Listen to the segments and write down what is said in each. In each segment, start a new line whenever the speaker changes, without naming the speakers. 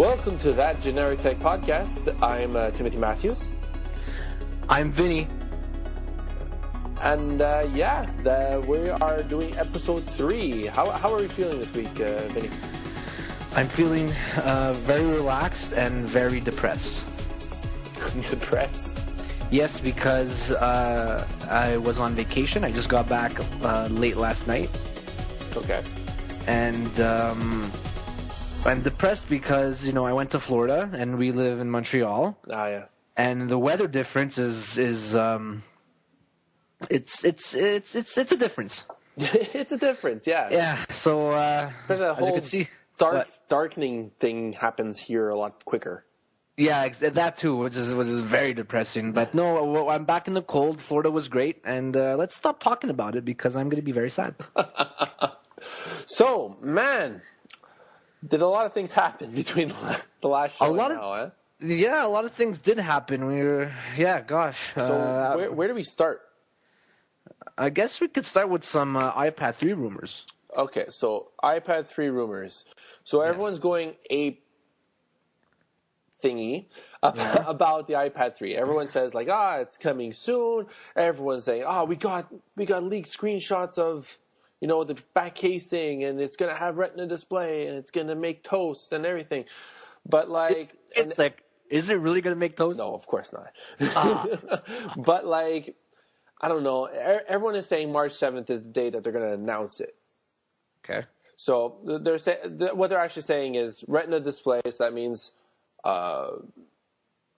Welcome to That Generic Tech Podcast. I'm Timothy Matthews.
I'm Vinny.
And we are doing episode 3. How are we feeling this week, Vinny?
I'm feeling very relaxed and very depressed.
Depressed?
Yes, because I was on vacation. I just got back late last night.
Okay.
And I'm depressed because, I went to Florida and we live in Montreal.
Ah, yeah.
And the weather difference is it's a difference.
It's a difference, yeah.
Yeah. So
especially the whole darkening thing happens here a lot quicker.
Yeah, that too, which is very depressing. But no, I'm back in the cold. Florida was great, and let's stop talking about it because I'm going to be very sad.
So, man, did a lot of things happen between the last show and now, eh?
Yeah, a lot of things did happen. Gosh.
So where do we start?
I guess we could start with some iPad 3 rumors.
Okay, so iPad 3 rumors. So everyone's going ape thingy about the iPad 3. Everyone says like, it's coming soon. Everyone's saying, we got leaked screenshots of, the back casing, and it's gonna have Retina display, and it's gonna make toast and everything. But
it's like, is it really gonna make toast?
No, of course not. But I don't know. Everyone is saying March 7th is the day that they're gonna announce it.
Okay.
So what they're actually saying is Retina display. So that means a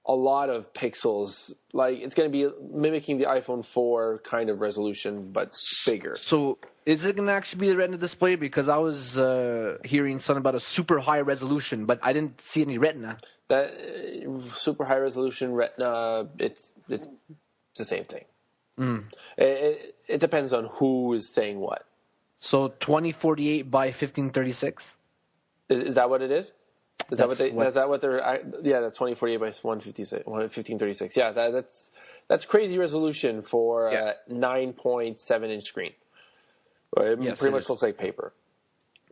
lot of pixels. Like it's going to be mimicking the iPhone 4 kind of resolution, but bigger.
So is it going to actually be the Retina display? Because I was hearing something about a super high resolution, but I didn't see any Retina.
That super high resolution Retina, it's the same thing. It depends on who is saying what. So
2048 by 1536.
Is that what it is? Is that what they're? Yeah, that's 2048 by 1536. Yeah, that's crazy resolution for a 9.7 inch screen. It pretty much looks like paper,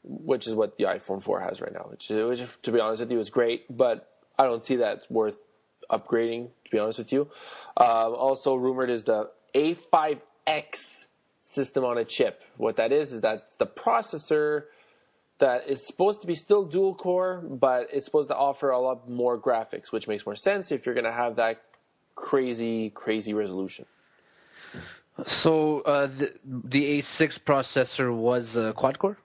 which is what the iPhone 4 has right now. Which, to be honest with you, is great, but I don't see that it's worth upgrading. To be honest with you, also rumored is the A5X system on a chip. What that is that's the processor that is supposed to be still dual core, but it's supposed to offer a lot more graphics, which makes more sense if you're going to have that crazy resolution.
So the A6 processor was quad core?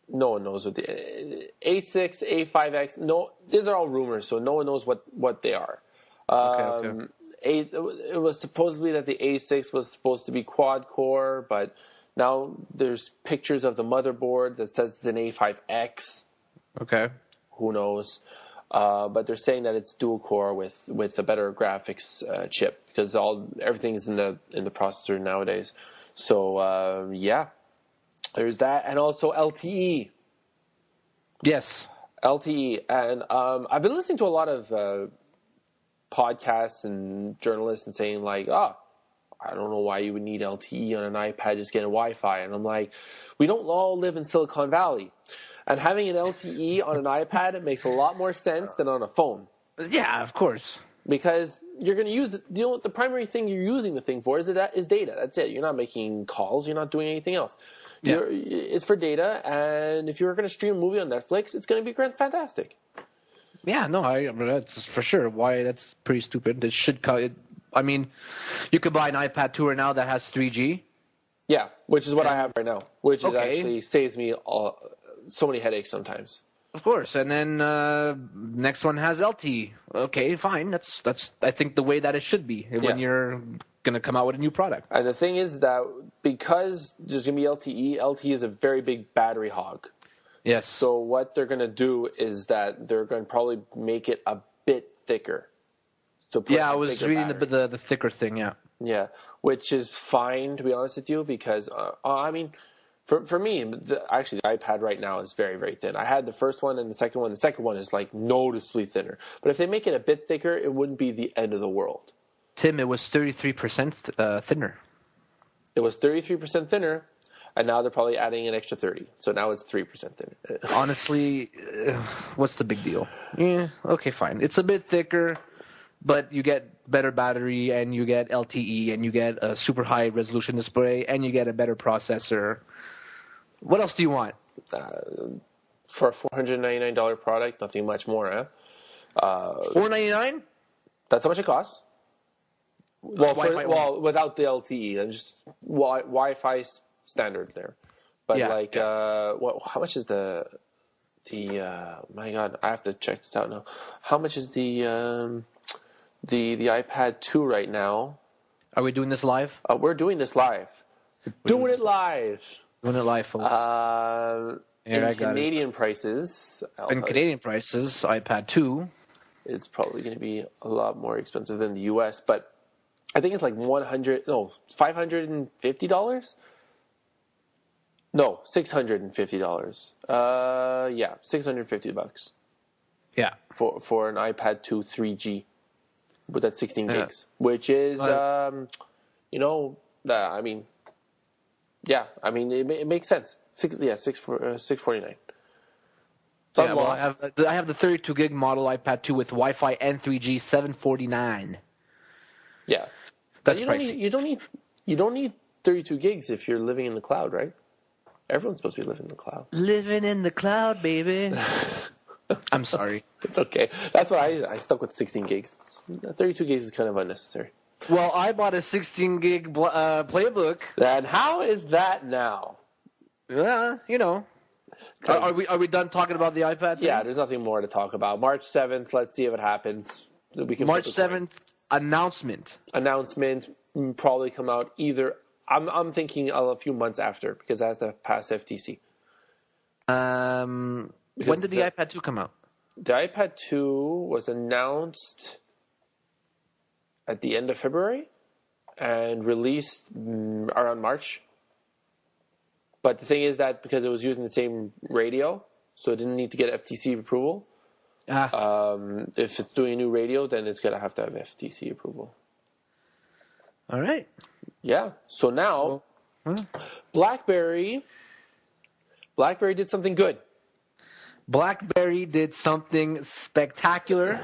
No one knows what the A6, A5X. No, these are all rumors, so no one knows what they are.
Okay.
It was supposedly that the A6 was supposed to be quad core, but now there's pictures of the motherboard that says it's an A5X.
Okay.
Who knows? But they're saying that it's dual core with a better graphics chip because everything's in the processor nowadays. So there's that, and also LTE.
Yes,
LTE, and I've been listening to a lot of podcasts and journalists and saying like, I don't know why you would need LTE on an iPad, just getting Wi-Fi. And I'm like, we don't all live in Silicon Valley. And having an LTE on an iPad, it makes a lot more sense than on a phone.
Yeah, of course.
Because you're going to use the primary thing you're using the thing for is data. That's it. You're not making calls. You're not doing anything else.
Yeah.
It's for data. And if you're going to stream a movie on Netflix, it's going to be fantastic.
Yeah, no, that's for sure. Why? That's pretty stupid. It should I mean, you could buy an iPad 2 now that has 3G.
Yeah, which is what I have right now, which is actually saves me so many headaches sometimes.
Of course, and then next one has LTE. Okay, fine. That's I think the way that it should be when you're going to come out with a new product.
And the thing is that because there's going to be LTE is a very big battery hog.
Yes.
So what they're going to do is that they're going to probably make it a bit thicker.
I was reading the thicker thing,
Yeah, which is fine, to be honest with you, because, I mean, for me, actually, the iPad right now is very, very thin. I had the first one and the second one. The second one is, noticeably thinner. But if they make it a bit thicker, it wouldn't be the end of the world.
Tim, it was 33% thinner.
It was 33% thinner, and now they're probably adding an extra 30. So now it's 3% thinner.
Honestly, what's the big deal? Yeah, okay, fine. It's a bit thicker, but you get better battery, and you get LTE, and you get a super high resolution display, and you get a better processor. What else do you want?
For a $499 product, nothing much more, huh?
$499?
That's how much it costs. Well, without the LTE, and just Wi-Fi standard there. But how much is the? My God, I have to check this out now. How much is the iPad 2 right now?
Are we doing this live?
We're doing this live. Doing it live,
folks.
In Canadian prices,
iPad 2
is probably going to be a lot more expensive than the US, but I think it's like $550. No, $650. $650.
Yeah,
for an iPad 2 3G with that 16 gigs, which is it makes sense. $649.
Well, I have the 32 gig model iPad 2 with Wi-Fi and 3G, $749.
Yeah,
that's pricey.
You don't need 32 gigs if you're living in the cloud, right? Everyone's supposed to be living in the cloud.
Living in the cloud, baby. I'm sorry.
It's okay. That's why I stuck with 16 gigs. 32 gigs is kind of unnecessary.
Well, I bought a 16 gig Playbook.
And how is that now?
Are we done talking about the iPad thing?
Yeah, there's nothing more to talk about. March 7th, let's see if it happens.
March 7th, announcement.
Announcement probably come out either... I'm thinking a few months after, because it has to pass FTC.
When did the iPad 2 come out?
The iPad 2 was announced at the end of February and released around March. But the thing is that because it was using the same radio, so it didn't need to get FTC approval. If it's doing a new radio, then it's going to have FTC approval.
All right.
Yeah. So now, BlackBerry did something good.
BlackBerry did something spectacular.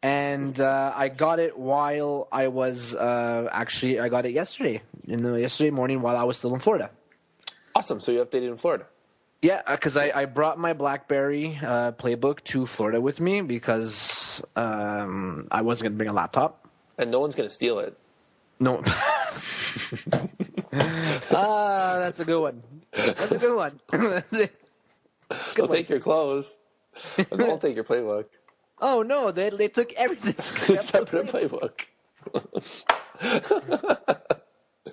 And I got it while I was I got it yesterday. Yesterday morning while I was still in Florida.
Awesome. So you updated in Florida.
Yeah, because I brought my BlackBerry Playbook to Florida with me because I wasn't going to bring a laptop.
And no one's going to steal it.
No. That's a good one. That's a good one.
They'll take your clothes. But they won't take your Playbook.
Oh, no, they took everything
except for the Playbook.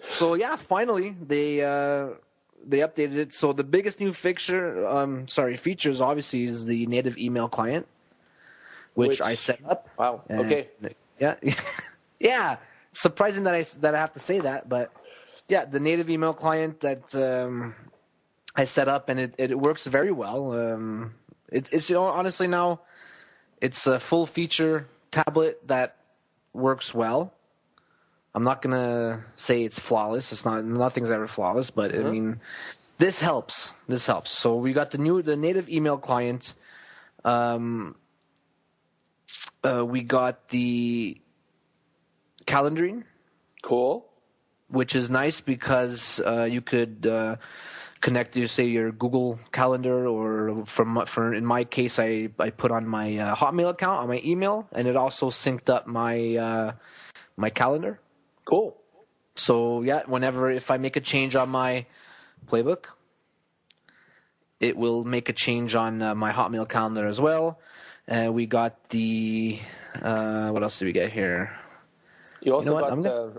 So, yeah, finally, they updated it. So the biggest new features, obviously, is the native email client, which I set up.
Wow, okay.
Yeah. Yeah, surprising that I have to say that, but, yeah, the native email client that I set up, and it works very well. It's honestly now... It's a full-feature tablet that works well. I'm not going to say it's flawless. Nothing's ever flawless, but I mean, this helps. This helps. So we got the native email client. We got the calendaring.
Cool.
Which is nice because you could connect to, say, your Google Calendar, or in my case, I put on my Hotmail account on my email, and it also synced up my my calendar.
Cool.
So yeah, if I make a change on my Playbook, it will make a change on my Hotmail calendar as well. We got the what else did we get here?
You also got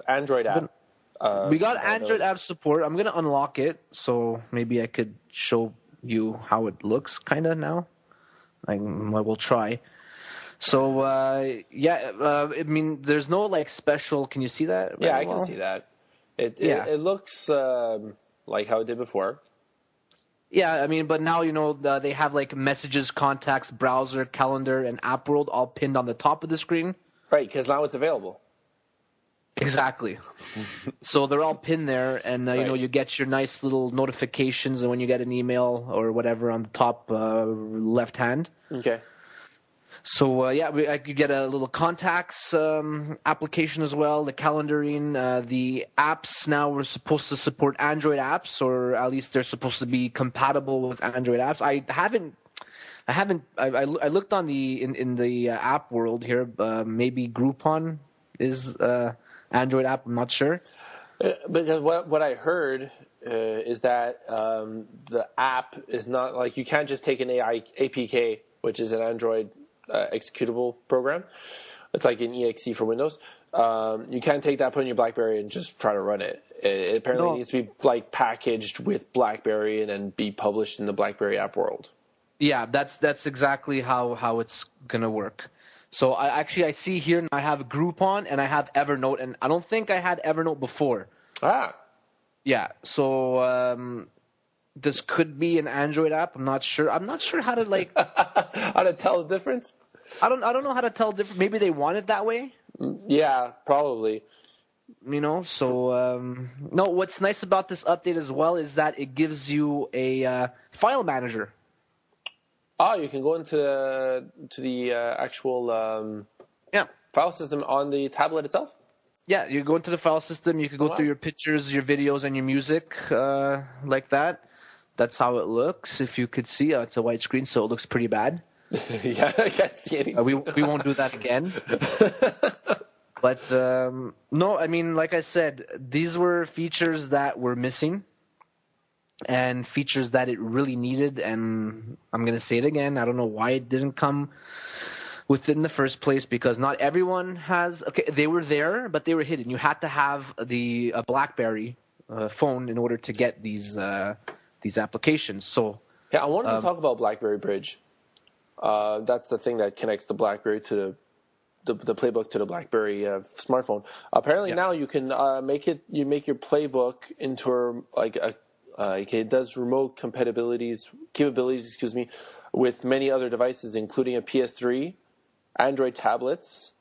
Android app.
We got Android app support. I'm going to unlock it, so maybe I could show you how it looks kind of now. I will try. So, I mean, there's no, special... Can you see that?
Yeah, I can see that. It looks like how it did before.
Yeah, I mean, but now, they have, messages, contacts, browser, calendar, and app world all pinned on the top of the screen.
Right, because now it's available.
Exactly. So they're all pinned there, and you get your nice little notifications when you get an email or whatever on the top left hand.
Okay.
So I could get a little contacts application as well. The calendaring, the apps now we're supposed to support Android apps, or at least they're supposed to be compatible with Android apps. I looked on in the app world here. Maybe Groupon is Android app. I'm not sure.
Because what I heard is that the app is not like you can't just take an APK, which is an Android executable program. It's like an exe for Windows. You can't take that, put it in your BlackBerry, and just try to run it. It apparently needs to be like packaged with BlackBerry and then be published in the BlackBerry app world.
Yeah, that's exactly how it's gonna work. So I see here I have Groupon and I have Evernote, and I don't think I had Evernote before.
Ah.
Yeah. So this could be an Android app. I'm not sure. I'm not sure how to
how to tell the difference.
I don't know how to tell the difference. Maybe they want it that way.
Yeah, probably.
So no. What's nice about this update as well is that it gives you a file manager.
Oh, you can go into the actual file system on the tablet itself?
Yeah, you go into the file system. You can go through your pictures, your videos, and your music like that. That's how it looks. If you could see, it's a white screen, so it looks pretty bad.
Yeah, I can't see anything.
We won't do that again. But no, I mean, like I said, these were features that were missing. And features that it really needed, and I'm going to say it again, I don't know why it didn't come within the first place, because not everyone has... Okay, they were there, but they were hidden. You had to have a BlackBerry phone in order to get these applications. So
yeah, I wanted to talk about BlackBerry Bridge. That's the thing that connects the BlackBerry to the Playbook to the BlackBerry smartphone. Apparently now you can make your Playbook into it does remote capabilities, with many other devices, including a PS3, Android tablets,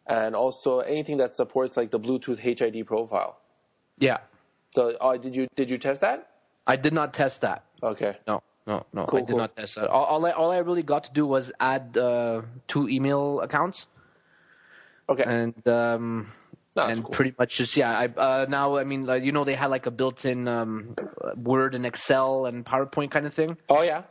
and also anything that supports like the Bluetooth HID profile.
Yeah.
So, did you test that?
I did not test that.
Okay.
No.
Cool,
I did not test that. All I really got to do was add 2 email accounts. Okay. And cool. Pretty much just now, I mean, they had like a built-in Word and Excel and PowerPoint kind of thing.
Oh yeah.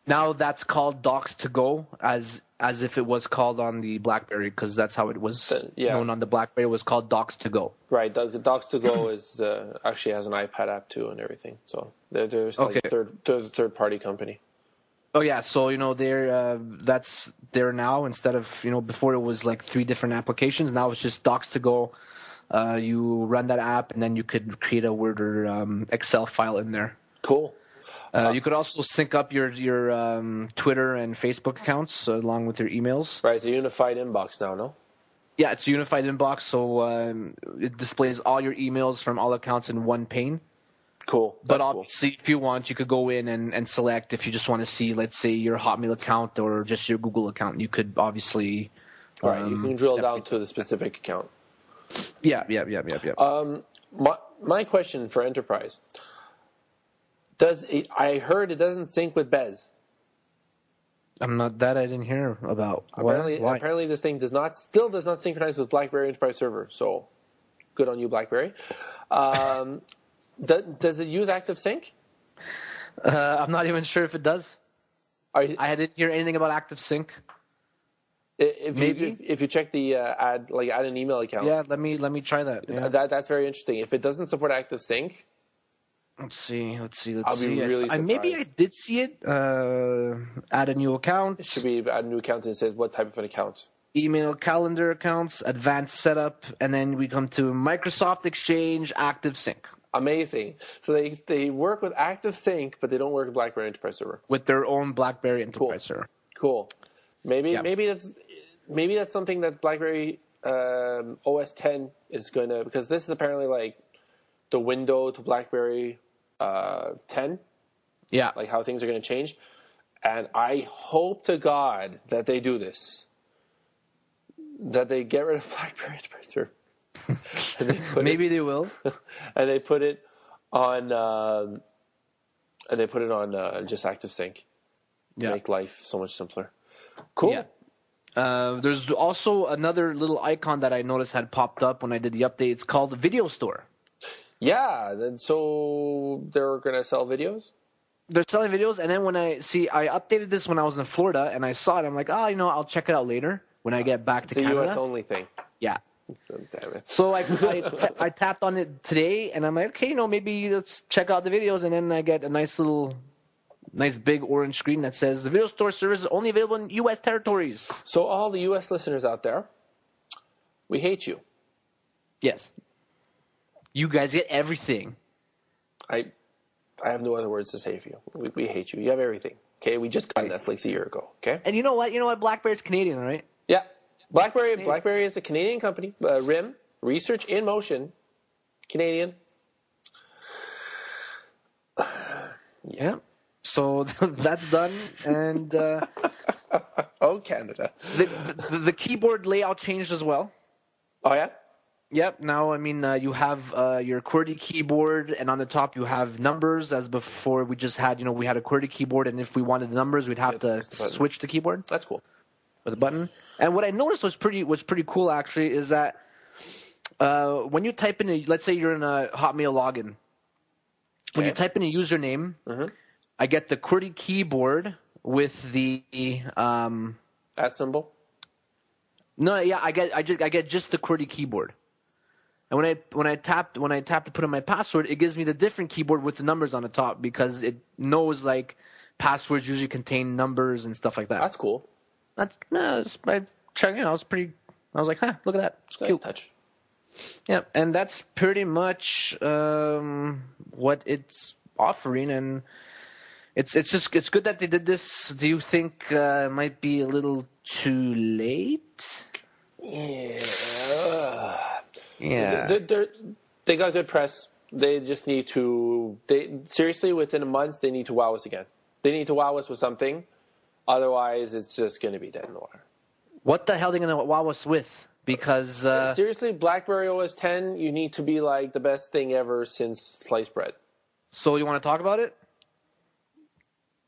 Now that's called Docs to Go, as if it was called on the BlackBerry, because that's how it was known on the BlackBerry. It was called Docs to Go. Right.
The Docs to Go is actually has an iPad app too and everything. So there's like third party company.
Oh yeah, so that's there now, instead of before it was like 3 different applications. Now it's just Docs to Go. You run that app, and then you could create a Word or Excel file in there.
Cool.
You could also sync up your Twitter and Facebook accounts along with your emails.
Right, it's a unified inbox now, no?
Yeah, it's a unified inbox, so it displays all your emails from all accounts in one pane.
Cool.
But obviously, if you want, you could go in and select if you just want to see, let's say, your Hotmail account or just your Google account. You could obviously...
Right, you can drill down to the specific account.
Yeah.
My question for Enterprise: I heard it doesn't sync with Bez.
I didn't hear about.
Apparently, this thing still does not synchronize with BlackBerry Enterprise Server. So, good on you, BlackBerry. Does it use ActiveSync?
I'm not even sure if it does. I didn't hear anything about ActiveSync.
If you check the add an email account.
Yeah, let me try that. Yeah.
That's very interesting. If it doesn't support ActiveSync,
let's see.
I'll be really surprised.
Maybe I did see it. Add a new account.
It should be add a new account, and it says what type of an account.
Email, calendar accounts, advanced setup, and then we come to Microsoft Exchange, ActiveSync.
Amazing. So they work with ActiveSync, but they don't work with BlackBerry Enterprise Server.
With their own BlackBerry Enterprise Server.
Cool. Maybe that's something that BlackBerry OS 10 is going to, because this is apparently like the window to BlackBerry 10.
Yeah.
Like how things are going to change. And I hope to God that they do this. That they get rid of BlackBerry Enterprise Server.
Maybe they will.
And they put it on just ActiveSync.
Yeah.
Make life so much simpler. Cool.
Yeah. There's also another little icon that I noticed had popped up when I did the update. It's called the Video Store.
Yeah, and so they're going to sell videos?
They're selling videos, and then I updated this when I was in Florida, and I saw it. I'm like, I'll check it out later when I get back to Canada.
It's a US only thing.
Yeah.
Oh, damn it.
So I tapped on it today, and I'm like, okay, maybe let's check out the videos, and then I get a nice big orange screen that says the Video Store service is only available in U.S. territories.
So all the U.S. listeners out there, we hate you.
Yes. You guys get everything.
I have no other words to say for you. We hate you. You have everything. Okay, we just got Netflix a year ago. Okay,
and you know what? BlackBerry's Canadian, right?
Yeah, BlackBerry is a Canadian company. RIM, Research in Motion, Canadian.
Yeah. So that's done, and
oh, Canada.
The keyboard layout changed as well.
Oh yeah.
Yep. Now, you have your QWERTY keyboard, and on the top you have numbers. As before, we just had, we had a QWERTY keyboard, and if we wanted the numbers, we'd have to switch the keyboard.
That's cool.
With a button. And what I noticed was pretty cool actually is that when you type in let's say you're in a Hotmail login, when you type in a username, I get the QWERTY keyboard with the
that symbol.
No, yeah, I get just the QWERTY keyboard. And when I tap to put in my password, it gives me the different keyboard with the numbers on the top because it knows like passwords usually contain numbers and stuff like that.
That's cool.
I was pretty. I was like, look at that.
It's nice touch.
Yeah, and that's pretty much what it's offering, and it's good that they did this. Do you think it might be a little too late?
Yeah. They got good press. They just need to. Seriously, within a month, they need to wow us again. They need to wow us with something. Otherwise, it's just going to be dead in the water.
What the hell are they going to wow us with? Because
seriously, BlackBerry OS 10, you need to be like the best thing ever since sliced bread. So
you want to talk about it?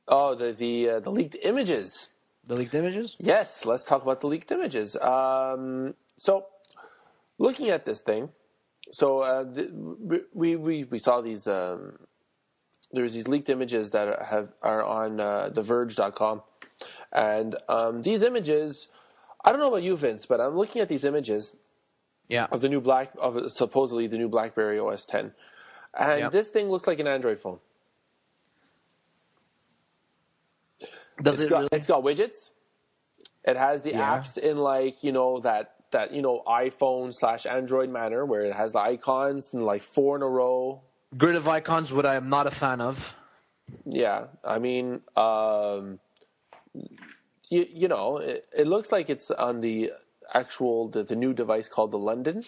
Oh, the leaked images.
The leaked images?
Yes, let's talk about the leaked images. So, looking at this thing, we saw these. There's these leaked images that are on TheVerge.com, and these images. I don't know about you, Vince, but I'm looking at these images.
Yeah.
Of the new supposedly the new BlackBerry OS 10, and this thing looks like an Android phone. It's got widgets. It has the apps in that iPhone/Android manner where it has the icons and like 4 in a row.
Grid of icons, what I am not a fan of.
Yeah, I mean, it looks like it's on the actual the new device called the London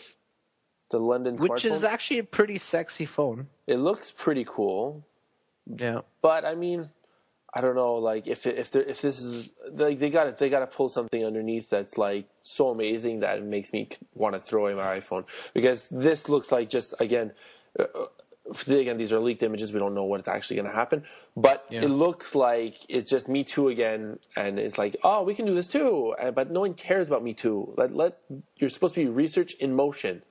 smartphone,
which is actually a pretty sexy phone.
It looks pretty cool.
Yeah,
but I mean, I don't know, like if this is like they got to pull something underneath that's like so amazing that it makes me want to throw away my iPhone, because this looks like just again, these are leaked images. We don't know what's actually going to happen, but it looks like it's just Me Too again, and it's like, oh, we can do this too, but no one cares about Me Too. You're supposed to be research in motion.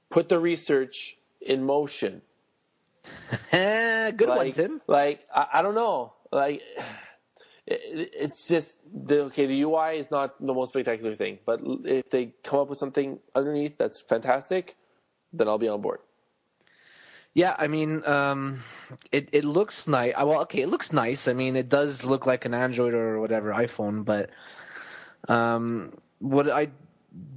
Put the research in motion.
Good one, Tim.
I don't know. It's just the UI is not the most spectacular thing, but if they come up with something underneath that's fantastic, then I'll be on board.
Yeah, I mean, it looks nice. Well, okay, it looks nice. I mean, it does look like an Android or whatever iPhone, but what I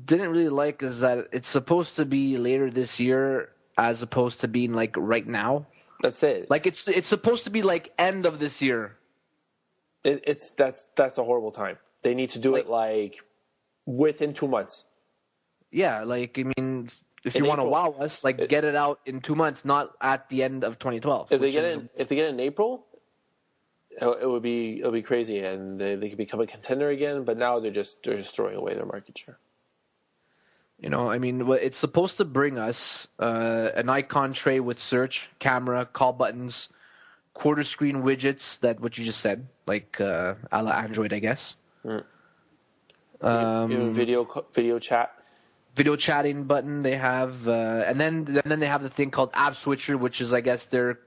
didn't really like is that it's supposed to be later this year as opposed to being like right now.
That's it.
Like it's supposed to be like end of this year.
That's a horrible time. They need to do it like within 2 months.
Yeah, like I mean, if you want to wow us, like get it out in 2 months, not at the end of 2012.
If they get it in April, it would be crazy, and they could become a contender again. But now they're just throwing away their market share.
I mean, it's supposed to bring us an icon tray with search, camera, call buttons, quarter screen widgets, what you just said, like a la Android, I guess.
Even video chat.
Video chatting button they have, and then they have the thing called App Switcher, which is, I guess, their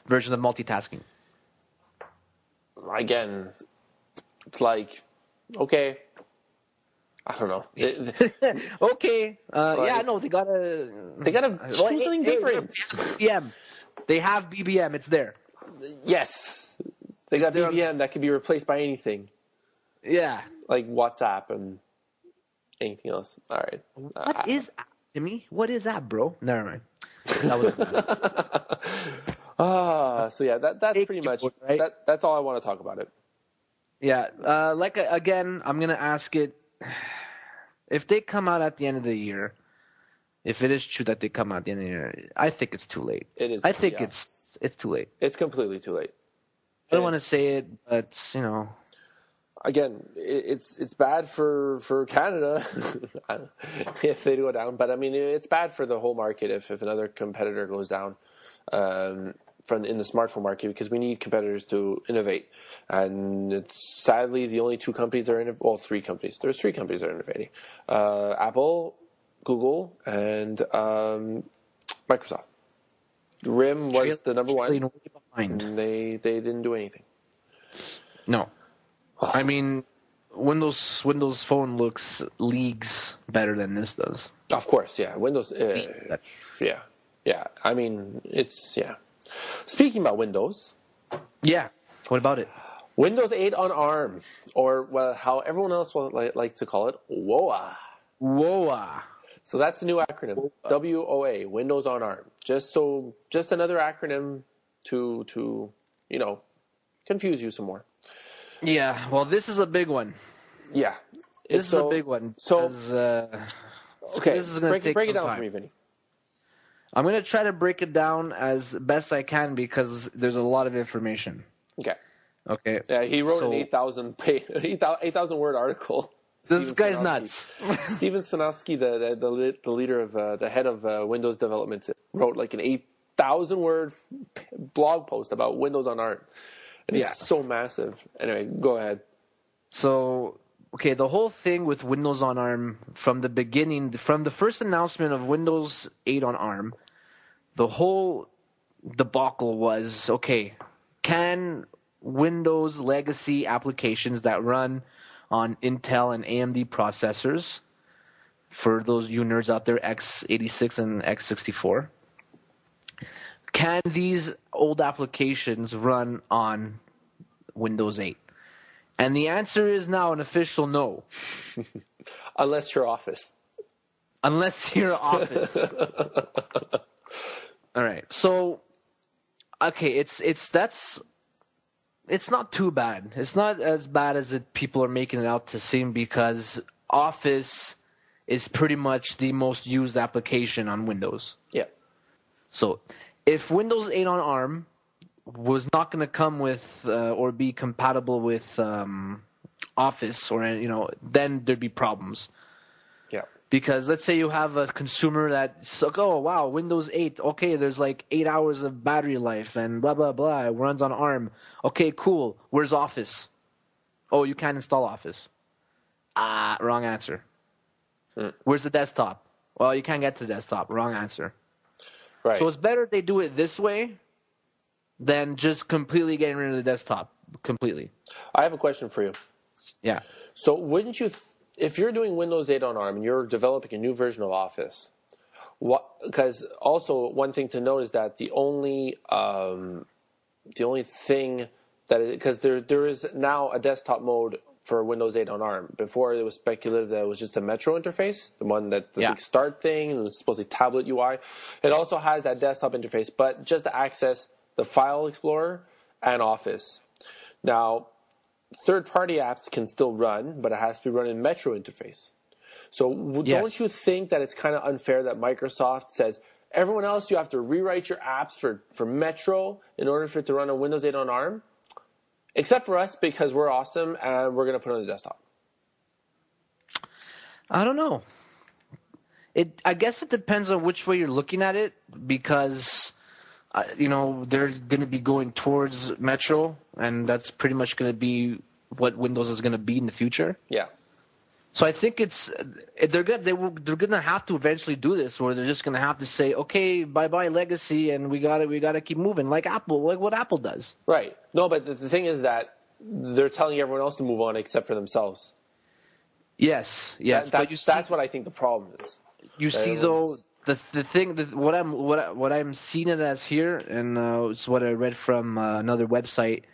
version of multitasking.
Again, it's like, okay, I don't know.
Okay, yeah, no, they gotta
do something different.
BBM, they have BBM. It's there.
Yes, they got BBM that can be replaced by anything.
Yeah,
like WhatsApp and anything else. All right.
What is Timmy? What is that, bro? Never mind. That was
so yeah, that's pretty much right? That's all I want to talk about it.
Yeah. Again, I'm gonna ask it. If they come out at the end of the year, if it is true that they come out at the end of the year, I think it's too late.
It is.
I think it's too late.
It's completely too late.
I don't want to say it, but
Again, it's bad for Canada if they go down, but I mean it's bad for the whole market if another competitor goes down in the smartphone market, because we need competitors to innovate, and it's sadly the only two companies that are three companies. There's three companies that are innovating: Apple, Google, and Microsoft. RIM was the number one, and they didn't do anything.
No. I mean, Windows Phone looks leagues better than this does.
Of course, yeah. Windows, yeah. I mean, yeah. Speaking about Windows.
Yeah. What about it?
Windows 8 on ARM, or how everyone else will like to call it, WOA.
WOA.
So that's the new acronym, WOA, Windows on ARM. Just another acronym to confuse you some more.
Yeah, well, this is a big one.
Yeah.
This is a big one.
So,
okay, this is going to take
break it down
time.
for me, Vinny.
I'm going to try to break it down as best I can because there's a lot of information. Okay.
Yeah, he wrote an 8,000 word article.
This guy's nuts.
Steven Sinofsky, the leader of the head of Windows development, wrote like an 8,000 word blog post about Windows on ARM. And it's so massive. Anyway, go ahead.
So, okay, the whole thing with Windows on ARM from the beginning, from the first announcement of Windows 8 on ARM, the whole debacle was, okay, can Windows legacy applications that run on Intel and AMD processors, for those you nerds out there, x86 and x64, can these old applications run on Windows 8? And the answer is now an official no.
Unless you're Office.
Unless you're Office. All right. So, okay, it's not too bad. It's not as bad as people are making it out to seem, because Office is pretty much the most used application on Windows.
Yeah.
So, if Windows 8 on ARM was not going to come with or be compatible with Office, or then there'd be problems.
Yeah.
Because let's say you have a consumer that's like, oh wow, Windows 8, okay, there's like 8 hours of battery life and blah blah blah. It runs on ARM. Okay, cool. Where's Office? Oh, you can't install Office. Wrong answer. Where's the desktop? Well, you can't get to the desktop. Wrong answer.
Right.
So it's better if they do it this way than just completely getting rid of the desktop completely.
I have a question for you.
Yeah.
So wouldn't you, if you're doing Windows 8 on ARM and you're developing a new version of Office, because also one thing to note is that the only thing that, because there is now a desktop mode for Windows 8 on ARM. Before, it was speculated that it was just a Metro interface, the one that the big start thing, and it was supposedly tablet UI. It also has that desktop interface, but just to access the File Explorer and Office. Now, third-party apps can still run, but it has to be run in Metro interface. So don't you think that it's kind of unfair that Microsoft says, everyone else, you have to rewrite your apps for Metro in order for it to run on Windows 8 on ARM? Except for us, because we're awesome and we're going to put it on the desktop.
I don't know. I guess it depends on which way you're looking at it, because they're going to be going towards Metro, and that's pretty much going to be what Windows is going to be in the future.
Yeah.
So I think they're going to have to eventually do this, where they're just going to have to say, okay, bye legacy, and we got to keep moving, like what Apple does.
Right. No, but the thing is that they're telling everyone else to move on except for themselves.
Yes.
That's what I think the problem is.
You see, though, the thing that what I'm seeing it as here, and it's what I read from another website,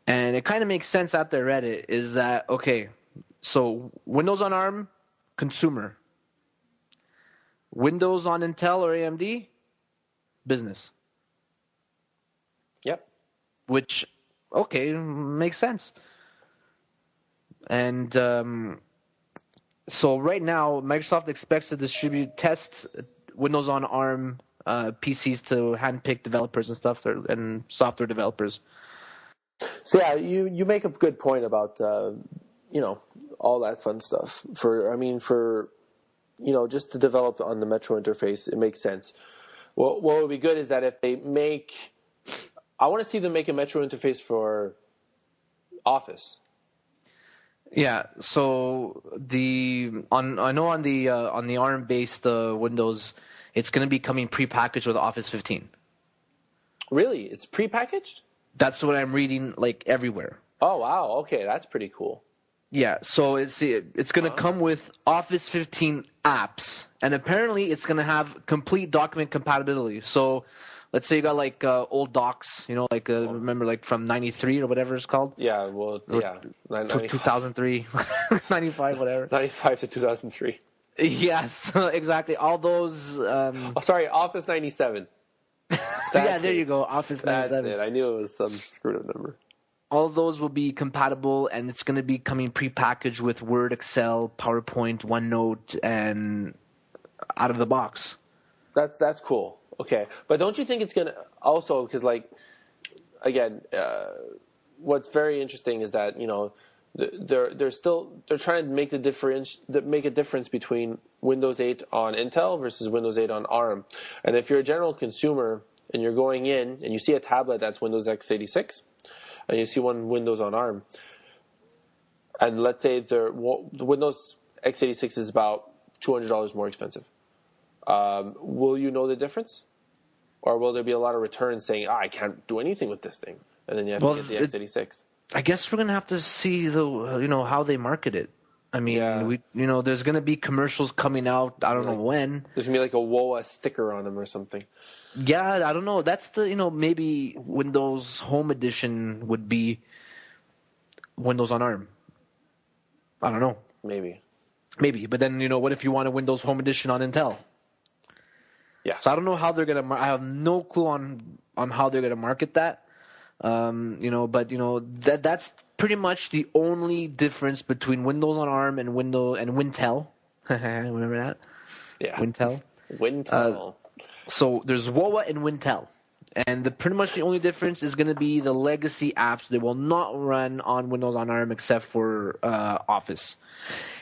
and it kind of makes sense after I read it, is that, okay, so Windows on ARM, consumer. Windows on Intel or AMD, business.
Yep.
Which, okay, makes sense. And so right now, Microsoft expects to distribute test Windows on ARM PCs to handpick developers and stuff, and software developers.
So yeah, you make a good point about all that fun stuff. Just to develop on the Metro interface, it makes sense. Well, what would be good is that if they make, I want to see them make a Metro interface for Office.
Yeah, so I know on the ARM based Windows, it's going to be coming prepackaged with Office 15.
Really, it's prepackaged?
That's what I'm reading like everywhere.
Oh wow, okay, that's pretty cool.
Yeah, so it's going to come with Office 15 apps, and apparently it's going to have complete document compatibility. So let's say you got like old docs, remember like from 93 or whatever it's called?
Yeah, well, yeah.
2003, 95, whatever.
95 to 2003.
Yes, exactly. All those...
Office 97.
Yeah, there you go, Office 97.
That's it. I knew it was some screwed up number.
All those will be compatible, and it's going to be coming prepackaged with Word, Excel, PowerPoint, OneNote, and out of the box. That's
cool. Okay, but don't you think it's going to also, because what's very interesting is that they're trying to make make a difference between Windows 8 on Intel versus Windows 8 on ARM. And if you're a general consumer and you're going in and you see a tablet that's Windows x86 and you see one Windows on ARM, and let's say the Windows x86 is about $200 more expensive, will you know the difference? Or will there be a lot of returns saying, I can't do anything with this thing, and then you have to get the x86?
I guess we're gonna have to see how they market it. I mean, there's gonna be commercials coming out. I don't know when.
There's gonna be like a WOA sticker on them or something.
Yeah, I don't know. That's maybe Windows Home Edition would be Windows on ARM. I don't know.
Maybe,
but then what if you want a Windows Home Edition on Intel?
Yeah.
So I don't know how they're gonna. I have no clue on how they're gonna market that. That's pretty much the only difference between Windows on ARM and Wintel. Remember that?
Yeah.
Wintel. So there's WOA and Wintel, and pretty much the only difference is going to be the legacy apps. They will not run on Windows on ARM except for Office.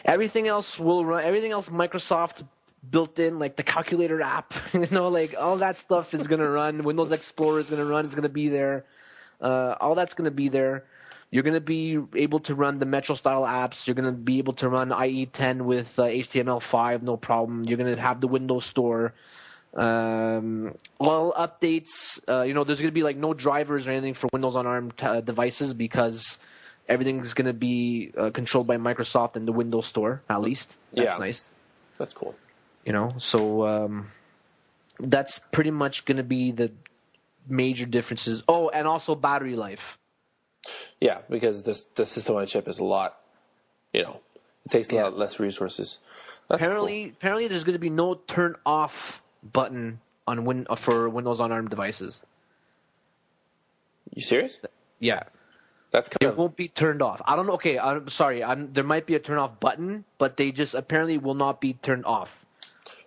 Everything else will run. Everything else Microsoft built in, like the calculator app, all that stuff is going to run. Windows Explorer is going to run. It's going to be there. All that's going to be there. You're going to be able to run the Metro-style apps. You're going to be able to run IE 10 with HTML5, no problem. You're going to have the Windows Store. All updates. There's going to be no drivers or anything for Windows on ARM devices, because everything's going to be controlled by Microsoft and the Windows Store, at least. That's nice.
That's cool.
So that's pretty much going to be the major differences. Oh, and also battery life.
Yeah, because the system on a chip is a lot, it takes a lot less resources.
Apparently there's going to be no turn off button on for Windows on ARM devices.
You serious?
Yeah.
It
won't be turned off. I don't know. Okay, I'm sorry. there might be a turn off button, but they just apparently will not be turned off.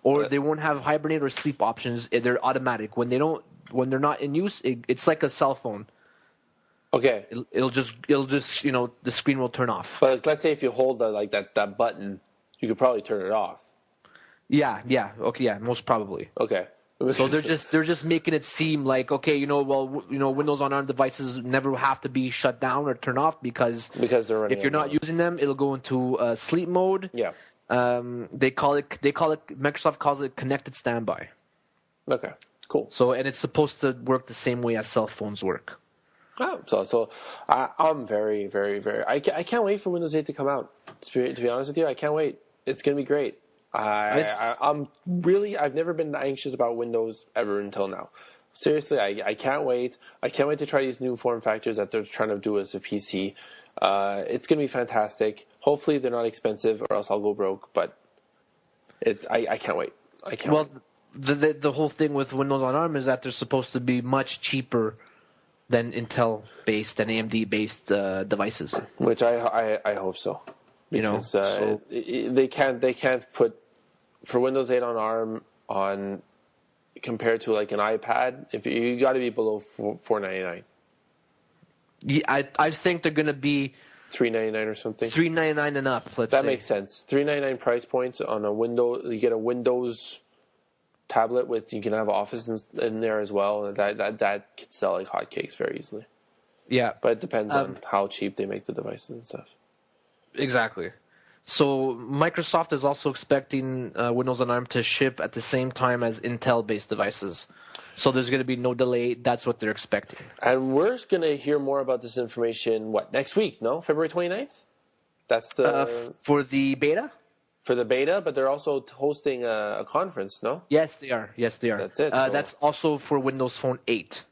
Or they won't have hibernate or sleep options. They're automatic. When they're not in use, it's like a cell phone.
Okay.
It'll just the screen will turn off.
But let's say if you hold that button, you could probably turn it off.
Okay, most probably.
Okay.
So they're just making it seem like, okay, Windows on ARM devices never have to be shut down or turned off because
they're running.
If you're not using them, it'll go into sleep mode.
Yeah.
Microsoft calls it connected standby.
Okay. Cool.
So, and it's supposed to work the same way as cell phones work.
Oh, so I'm very, very, very. I can't wait for Windows 8 to come out. To be honest with you, I can't wait. It's gonna be great. I'm really. I've never been anxious about Windows ever until now. Seriously, I can't wait. I can't wait to try these new form factors that they're trying to do as a PC. It's gonna be fantastic. Hopefully, they're not expensive, or else I'll go broke. But I can't wait. I can't.
Well, the whole thing with Windows on ARM is that they're supposed to be much cheaper than Intel-based and AMD-based devices.
Which I hope so. Because they can't put for Windows 8 on ARM on compared to like an iPad. If you got to be below $499.
Yeah, I think they're gonna be
$399 or something.
$399 and up.
That makes sense. $399 price points on a Windows. You get a Windows tablet you can have Office in there as well. That could sell like hotcakes very easily.
Yeah,
but it depends on how cheap they make the devices and stuff.
Exactly. So Microsoft is also expecting Windows on ARM to ship at the same time as Intel-based devices. So there's going to be no delay. That's what they're expecting.
And we're going to hear more about this information, next week, no? February 29th? That's
for the beta?
For the beta, but they're also hosting a conference, no?
Yes, they are.
That's it.
That's also for Windows Phone 8.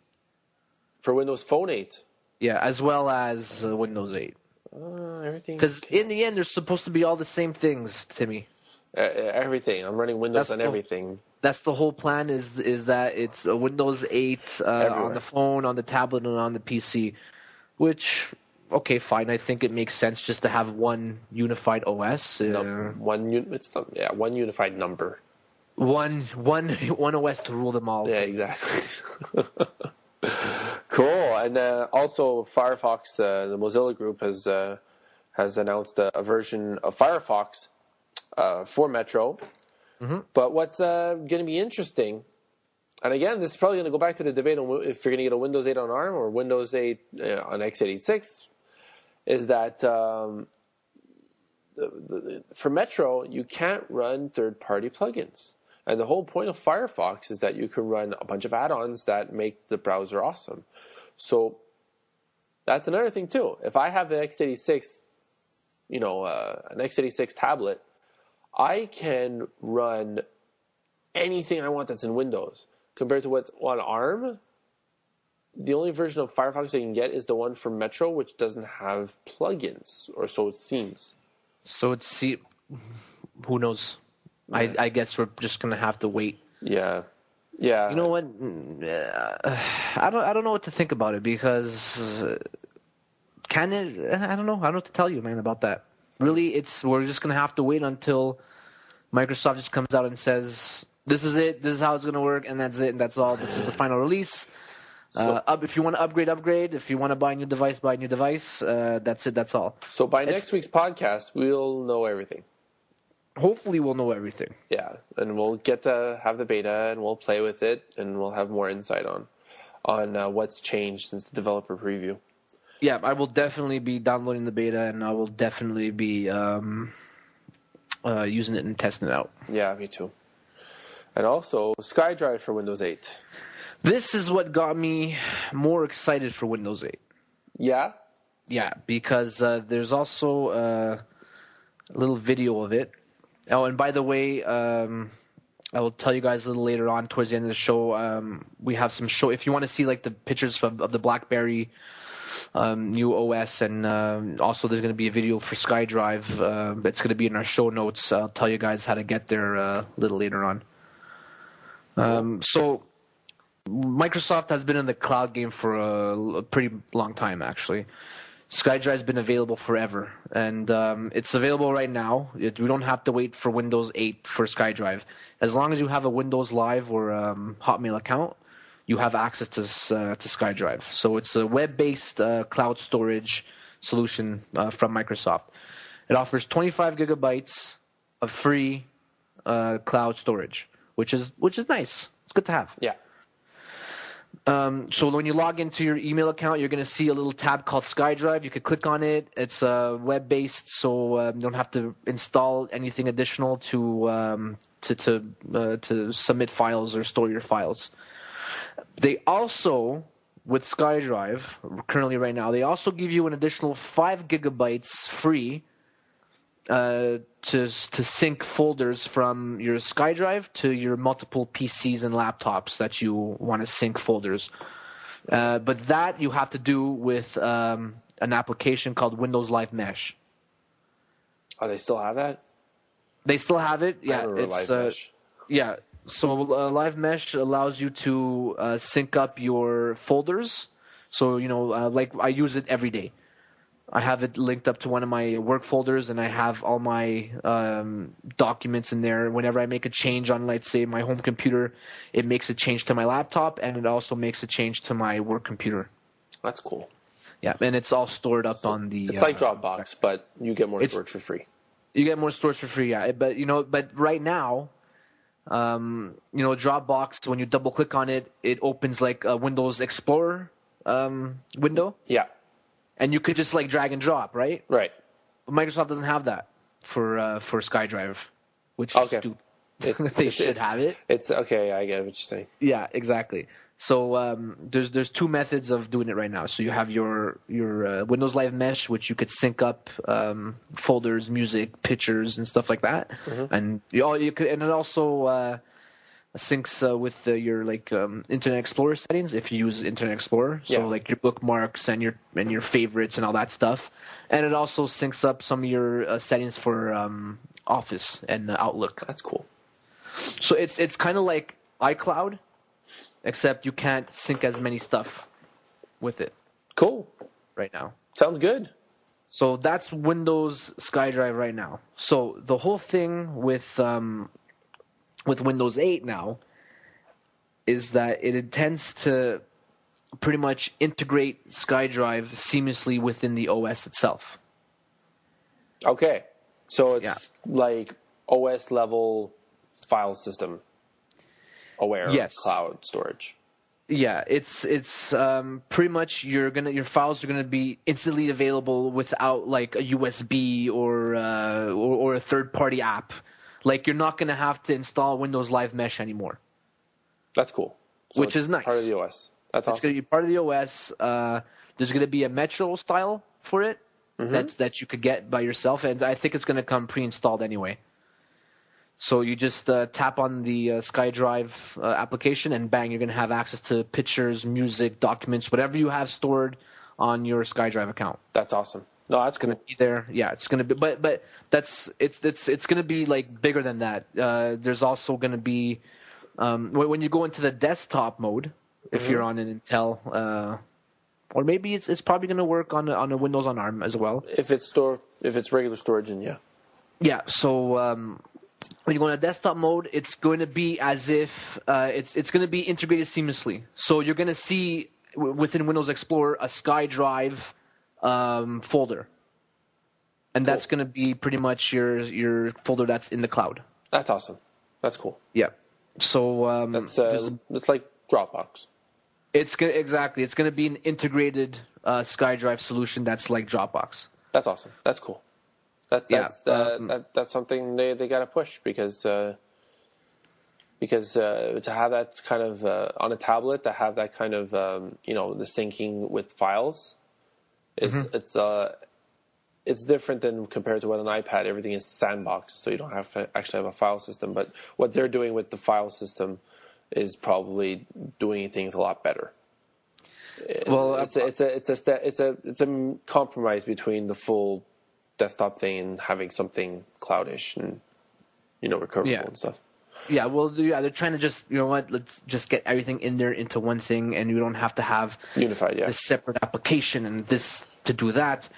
For Windows Phone 8?
Yeah, as well as Windows 8.
Everything.
Because in the end, they're supposed to be all the same things, Timmy.
Everything. I'm running Windows on everything.
That's the whole plan. Is that it's a Windows 8 on the phone, on the tablet, and on the PC. Which, okay, fine. I think it makes sense just to have one unified OS.
One unified number.
One OS to rule them all.
Yeah, exactly. Cool. And also Firefox, the Mozilla group has announced a version of Firefox for Metro. Mm-hmm. But what's going to be interesting, and again, this is probably going to go back to the debate on if you're going to get a Windows 8 on ARM or Windows 8 on x86, is that for Metro, you can't run third-party plugins. And the whole point of Firefox is that you can run a bunch of add-ons that make the browser awesome. So that's another thing too. If I have an x86, an x86 tablet, I can run anything I want that's in Windows. Compared to what's on ARM, the only version of Firefox I can get is the one for Metro, which doesn't have plugins, or so it seems.
Who knows? Yeah. I guess we're just gonna have to wait.
Yeah.
You know what? I don't know what to think about it because I don't know. I don't know what to tell you, man, about that. Really, we're just gonna have to wait until Microsoft just comes out and says, "This is it. This is how it's gonna work, and that's it, and that's all. This is the final release." If you want to upgrade. If you want to buy a new device, buy a new device. That's it. That's all.
So by next week's podcast, we'll know everything.
Hopefully we'll know everything.
Yeah, and we'll get to have the beta, and we'll play with it, and we'll have more insight on what's changed since the developer preview.
Yeah, I will definitely be downloading the beta, and I will definitely be using it and testing it out.
Yeah, me too. And also, Skydrive for Windows 8.
This is what got me more excited for Windows 8.
Yeah?
Yeah, because there's also a little video of it. Oh, and by the way, I will tell you guys a little later on towards the end of the show. We have some show. If you want to see like the pictures of the BlackBerry new OS, and also there's going to be a video for Skydrive. It's going to be in our show notes. I'll tell you guys how to get there a little later on. So Microsoft has been in the cloud game for a pretty long time, actually. Skydrive's been available forever, and it's available right now. We don't have to wait for Windows 8 for Skydrive. As long as you have a Windows Live or Hotmail account, you have access to Skydrive. So it's a web-based cloud storage solution from Microsoft. It offers 25 gigabytes of free cloud storage, which is nice. It's good to have.
Yeah.
So when you log into your email account, you're going to see a little tab called Skydrive. You could click on it. It's web-based, so you don't have to install anything additional to submit files or store your files. They also, with Skydrive, currently right now, they also give you an additional 5 gigabytes free to sync folders from your Skydrive to your multiple PCs and laptops that you want to sync folders. But that you have to do with an application called Windows Live Mesh.
Oh, they still have that?
They still have it. Yeah,
it's Live Mesh.
Yeah. So Live Mesh allows you to sync up your folders. So like I use it every day. I have it linked up to one of my work folders, and I have all my documents in there. Whenever I make a change on, let's say, my home computer, it makes a change to my laptop, and it also makes a change to my work computer.
That's cool.
Yeah, and it's all stored up on the...
It's like Dropbox, but you get more storage for free.
You get more storage for free, yeah. But right now, Dropbox, when you double-click on it, it opens like a Windows Explorer window.
Yeah.
And you could just like drag and drop, right?
Right.
But Microsoft doesn't have that for Skydrive, which is stupid. They should have it.
It's okay. I get what you're saying.
Yeah, exactly. So there's 2 methods of doing it right now. So you have your Windows Live Mesh, which you could sync up folders, music, pictures, and stuff like that. Mm-hmm. And you could, and it also syncs with your Internet Explorer settings if you use Internet Explorer. So like your bookmarks and your favorites and all that stuff. And it also syncs up some of your settings for Office and Outlook.
That's cool.
So it's kind of like iCloud, except you can't sync as many stuff with it.
Cool.
Right now.
Sounds good.
So that's Windows SkyDrive right now. So the whole thing with Windows 8 now is that it intends to pretty much integrate SkyDrive seamlessly within the OS itself.
Okay. So it's like OS level file system aware of cloud storage.
Yeah, it's pretty much your files are gonna be instantly available without like a USB or a third party app. Like you're not gonna have to install Windows Live Mesh anymore.
That's cool. So
which is nice.
Part of the OS. That's awesome.
It's gonna be part of the OS. There's gonna be a Metro style for it that you could get by yourself, and I think it's gonna come pre-installed anyway. So you just tap on the SkyDrive application, and bang, you're going to have access to pictures, music, documents, whatever you have stored on your SkyDrive account.
That's awesome. No, that's
going to be there. Yeah, it's going to be, but it's going to be like bigger than that. There's also going to be when you go into the desktop mode, if you're on an Intel, or maybe it's probably going to work on a Windows on ARM as well.
If it's regular storage, and
yeah. So. When you go into desktop mode, it's going to be as if it's going to be integrated seamlessly. So you're going to see within Windows Explorer a SkyDrive folder, and that's going to be pretty much your folder that's in the cloud.
That's awesome. That's cool.
Yeah. So
it's like Dropbox.
It's going to be an integrated SkyDrive solution that's like Dropbox.
That's awesome. That's cool. That's something they got to push because to have that kind of on a tablet, to have that kind of the syncing with files is it's different than compared to what an iPad. Everything is sandbox, so you don't have to actually have a file system. But what they're doing with the file system is probably doing things a lot better. Well, it's a compromise between the full desktop thing and having something cloudish and recoverable and stuff.
Yeah, well, they're trying to just let's just get everything in there into one thing, and you don't have to have
unified,
this separate application and this to do that.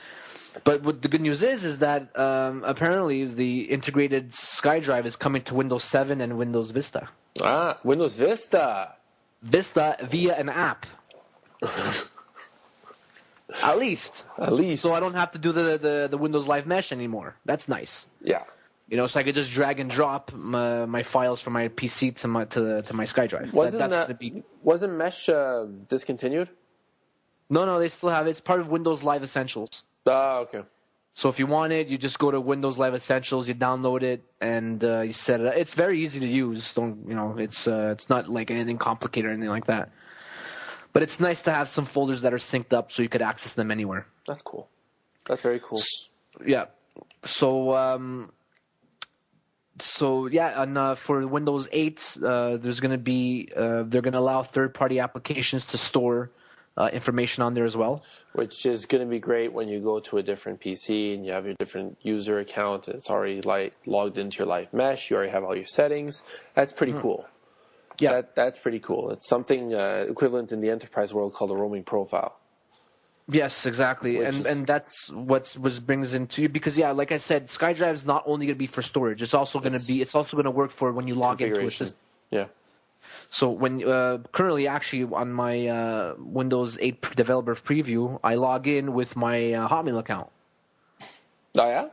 But what the good news is that apparently the integrated SkyDrive is coming to Windows 7 and Windows Vista.
Ah, Windows Vista.
Vista via an app. At least.
So
I don't have to do the Windows Live Mesh anymore. That's nice.
Yeah.
So I could just drag and drop my files from my PC to my Skydrive.
Wasn't Mesh discontinued?
No, they still have it. It's part of Windows Live Essentials.
Oh, okay.
So if you want it, you just go to Windows Live Essentials, you download it, and you set it up. It's very easy to use. It's not like anything complicated or anything like that. But it's nice to have some folders that are synced up so you could access them anywhere.
That's cool. That's very cool.
Yeah. And for Windows 8, there's going to be they're going to allow third-party applications to store information on there as well.
Which is going to be great when you go to a different PC and you have your different user account and it's already logged into your live mesh. You already have all your settings. That's pretty cool. Yeah, that's pretty cool. It's something equivalent in the enterprise world called a roaming profile.
Yes, exactly, and that's what brings into you because like I said, SkyDrive is not only going to be for storage. It's also going to work for when you log into a system.
Yeah.
So when currently, actually, on my Windows 8 developer preview, I log in with my Hotmail account.
Oh yeah.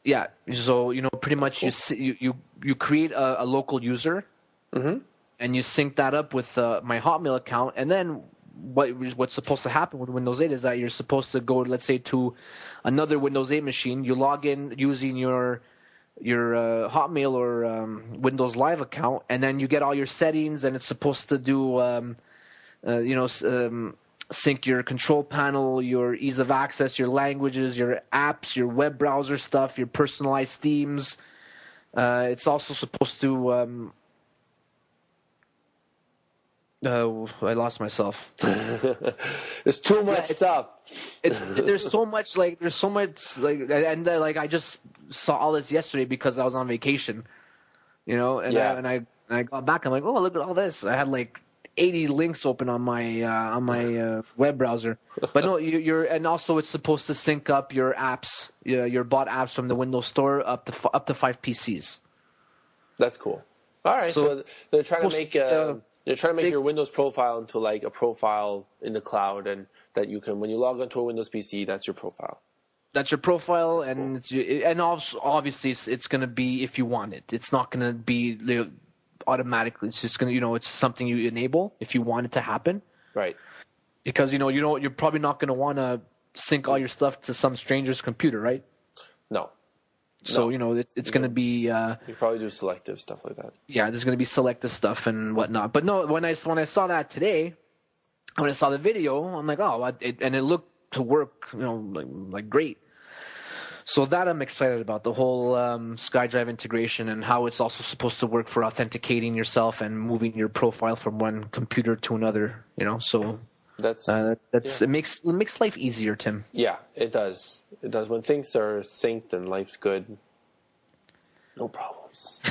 Yeah. So pretty much you create a local user, and you sync that up with my Hotmail account, and then what's supposed to happen with Windows 8 is that you're supposed to go, let's say, to another Windows 8 machine. You log in using your Hotmail or Windows Live account, and then you get all your settings, and it's supposed to do, sync your control panel, your ease of access, your languages, your apps, your web browser stuff, your personalized themes. It's also supposed to. I lost myself.
There's too much stuff.
There's so much like, I just saw all this yesterday because I was on vacation, and I got back. I'm like, oh, look at all this. I had like 80 links open on my web browser. But no, and also it's supposed to sync up your apps, your bought apps from the Windows Store up to 5 PCs. That's cool.
All right, so they're trying to make they're trying to make your Windows profile into like a profile in the cloud, and that you can, when you log onto a Windows PC, that's your profile.
That's your profile, and also, obviously it's going to be if you want it. It's not going to be automatically. It's just going to, it's something you enable if you want it to happen.
Right.
Because you're probably not going to want to sync all your stuff to some stranger's computer, right?
No.
So, it's going to be...
you probably do selective stuff like that.
Yeah, there's going to be selective stuff and whatnot. But no, when I saw that today, when I saw the video, I'm like, and it looked to work, like great. So that I'm excited about, the whole SkyDrive integration and how it's also supposed to work for authenticating yourself and moving your profile from one computer to another, so... It makes life easier, Tim.
Yeah, it does. It does. When things are synced and life's good, no problems.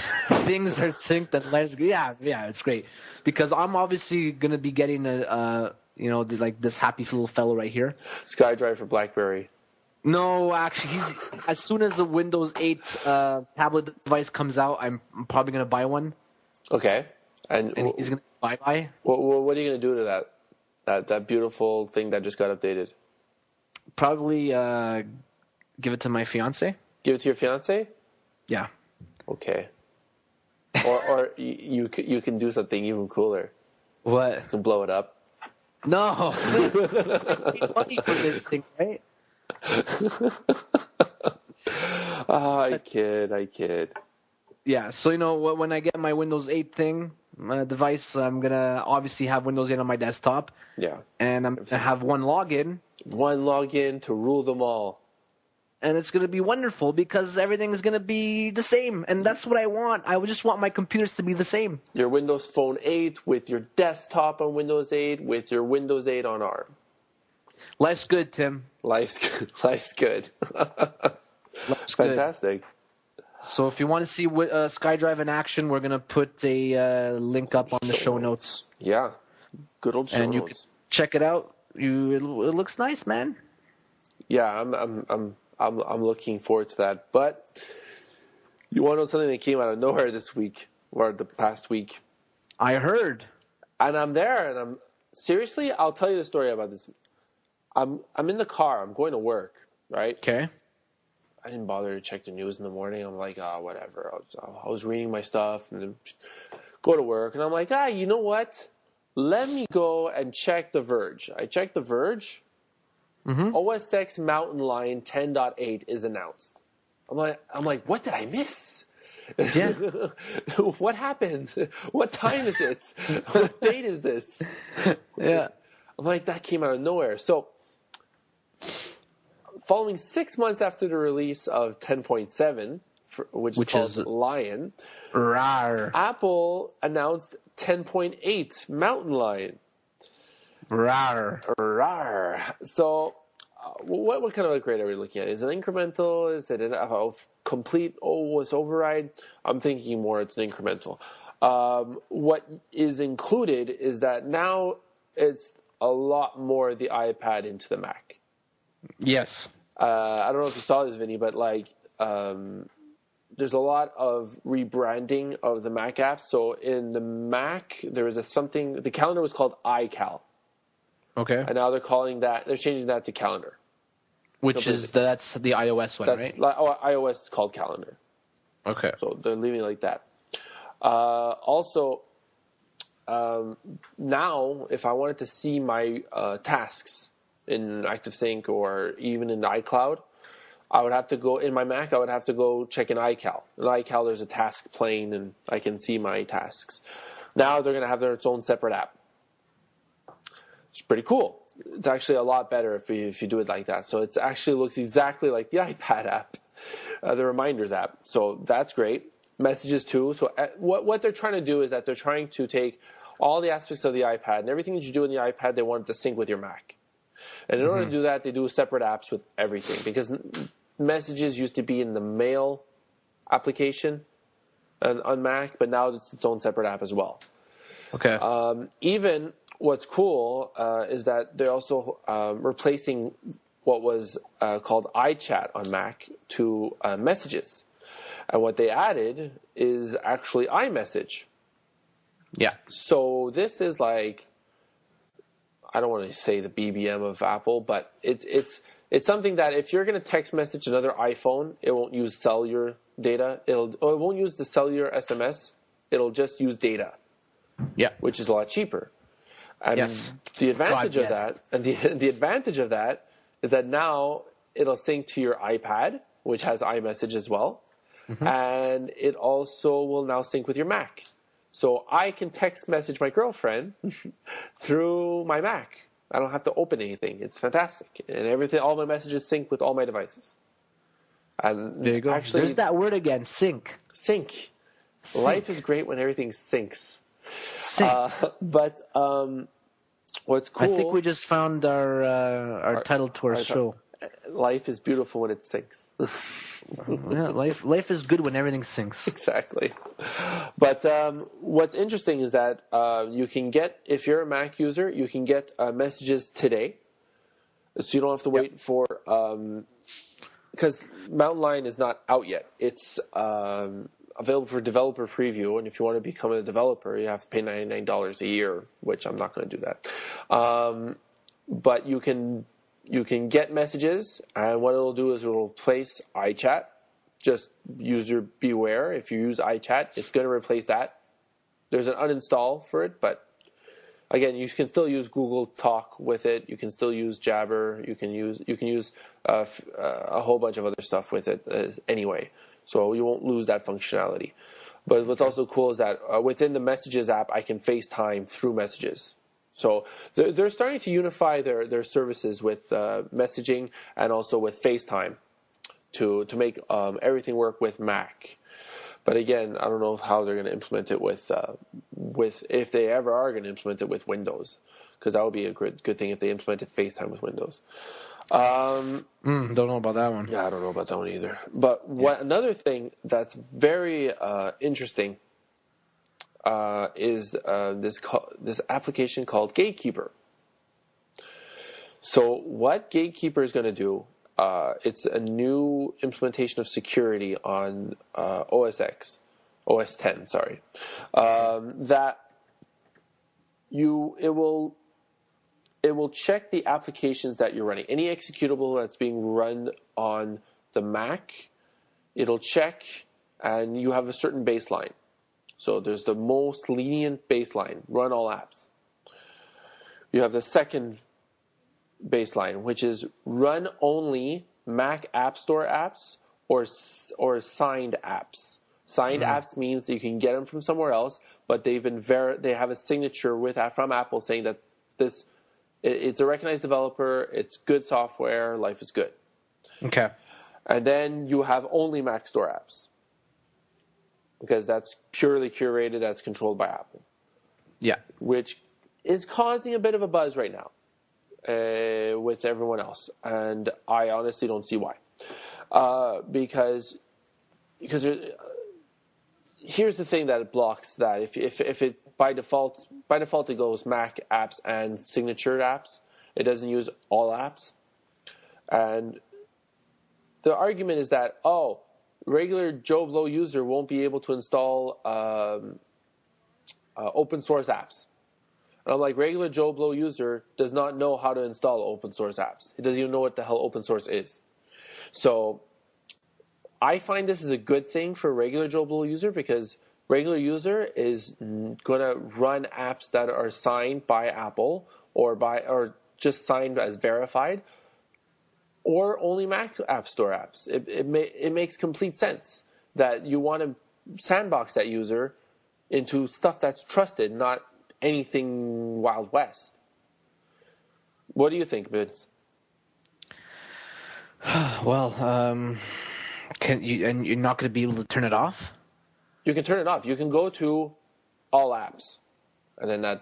Things are synced and life's good. Yeah, it's great. Because I'm obviously gonna be getting like this happy little fellow right here.
SkyDrive for BlackBerry.
No, actually, as soon as the Windows 8 tablet device comes out, I'm probably gonna buy one.
Okay, and
he's gonna buy.
What are you gonna do to that? That beautiful thing that just got updated?
Probably give it to my fiance.
Give it to your fiance?
Yeah.
Okay. Or you can do something even cooler.
What?
You can blow it up.
No. I need money for this thing, right?
I kid.
Yeah, so when I get my Windows 8 thing, my device, I'm gonna obviously have Windows 8 on my desktop.
Yeah.
And I'm gonna have one login.
One login to rule them all.
And it's gonna be wonderful because everything's gonna be the same, and that's what I want. I just want my computers to be the same.
Your Windows Phone 8 with your desktop on Windows 8 with your Windows 8 on ARM.
Life's good, Tim.
Life's good. Life's good.
Life's
fantastic.
Good. So if you want to see SkyDrive in action, we're going to put a link up on the show notes.
Yeah. Good old show notes.
And you can check it out. It looks nice, man.
Yeah, I'm looking forward to that. But you want to know something that came out of nowhere this week, or the past week?
I heard.
And I'm there, and seriously, I'll tell you the story about this. I'm in the car. I'm going to work, right?
Okay.
I didn't bother to check the news in the morning. I'm like, whatever. I was reading my stuff and then go to work. And I'm like, you know what? Let me go and check The Verge. I checked The Verge. OSX Mountain Lion 10.8 is announced. I'm like, what did I miss?
Yeah.
What happened? What time is it? What date is this?
Yeah.
I'm like, that came out of nowhere. So, following 6 months after the release of 10.7, which is called Lion,
rawr.
Apple announced 10.8 Mountain Lion.
Rawr.
Rawr. So, what kind of upgrade are we looking at? Is it incremental? Is it a complete OS override? I'm thinking more it's an incremental. What is included is that now it's a lot more the iPad into the Mac.
Yes.
I don't know if you saw this, Vinny, but there's a lot of rebranding of the Mac apps. So in the Mac, there was the calendar was called iCal.
Okay.
And now they're changing that to calendar.
That's the iOS one, right?
iOS is called calendar.
Okay.
So they're leaving it like that. Also, now if I wanted to see my tasks in ActiveSync or even in iCloud, I would have to go in my Mac. I would have to go check in iCal. In iCal, there's a task pane, and I can see my tasks. Now they're going to have its own separate app. It's pretty cool. It's actually a lot better if you do it like that. So it actually looks exactly like the iPad app, the Reminders app. So that's great. Messages too. So what they're trying to do is that they're trying to take all the aspects of the iPad and everything that you do in the iPad, they want it to sync with your Mac. And in order to do that, they do separate apps with everything, because Messages used to be in the Mail application on Mac, but now it's its own separate app as well.
Okay.
Even what's cool is that they're also replacing what was called iChat on Mac to Messages. And what they added is actually iMessage.
Yeah.
So this is like, I don't want to say the BBM of Apple, but it's something that if you're going to text message another iPhone, it won't use cellular data. It won't use the cellular SMS. It'll just use data.
Yeah.
Which is a lot cheaper. And
yes.
the advantage of that, and the advantage of that is that now it'll sync to your iPad, which has iMessage as well, and it also will now sync with your Mac. So I can text message my girlfriend through my Mac. I don't have to open anything. It's fantastic, and all my messages sync with all my devices. And
there you go.
Actually,
there's that word again. Sync.
Sync. Life is great when everything syncs. But what's cool?
I think we just found our title to our show.
Life is beautiful when it syncs.
Yeah, life is good when everything syncs.
Exactly. But what's interesting is that you can get, if you're a Mac user, you can get messages today. So you don't have to wait for, because Mountain Lion is not out yet. It's available for developer preview, and if you want to become a developer, you have to pay $99 a year, which I'm not going to do that. But you can get messages, and what it'll do is it'll replace iChat. Just user beware. If you use iChat, it's going to replace that. There's an uninstall for it, but again, you can still use Google Talk with it. You can still use Jabber. You can use a whole bunch of other stuff with it anyway. So you won't lose that functionality. But what's also cool is that within the Messages app, I can FaceTime through Messages. So they're starting to unify their services with messaging and also with FaceTime to make everything work with Mac. But again, I don't know how they're going to implement it with if they ever are going to implement it with Windows, because that would be a good thing if they implemented FaceTime with Windows.
Don't know about that one.
Yeah, I don't know about that one either. But another thing that's very interesting is this application called Gatekeeper. So what Gatekeeper is going to do, it's a new implementation of security on OS 10, sorry, that it will check the applications that you're running. Any executable that's being run on the Mac, it'll check, and you have a certain baseline. So there's the most lenient baseline, run all apps. You have the second baseline, which is run only Mac App Store apps or signed apps. Signed apps means that you can get them from somewhere else, but they have a signature from Apple saying that it's a recognized developer, it's good software, life is good.
Okay.
And then you have only Mac Store apps, because that's purely curated, that's controlled by Apple.
Yeah.
Which is causing a bit of a buzz right now with everyone else. And I honestly don't see why. Because here's the thing that it blocks that. If it by default it goes Mac apps and signature apps. It doesn't use all apps. And the argument is that, regular Joe Blow user won't be able to install open source apps. And I'm like, regular Joe Blow user does not know how to install open source apps. He doesn't even know what the hell open source is. So I find this is a good thing for regular Joe Blow user, because regular user is going to run apps that are signed by Apple or just signed as verified, or only Mac App Store apps. It makes complete sense that you want to sandbox that user into stuff that's trusted, not anything Wild West. What do you think, Vince?
Well, and you're not going to be able to turn it off?
You can turn it off. You can go to all apps, and then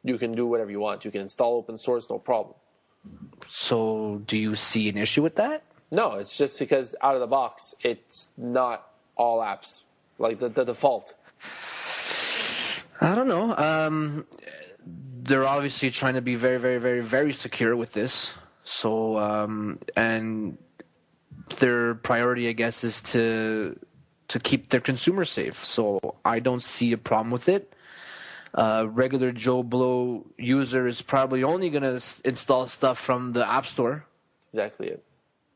you can do whatever you want. You can install open source, no problem.
So do you see an issue with that?
No, it's just because out of the box, it's not all apps, like the default.
I don't know. They're obviously trying to be very, very, very, very secure with this. So, and their priority, I guess, is to keep their consumers safe. So I don't see a problem with it. Regular Joe Blow user is probably only going to install stuff from the App Store.
Exactly it.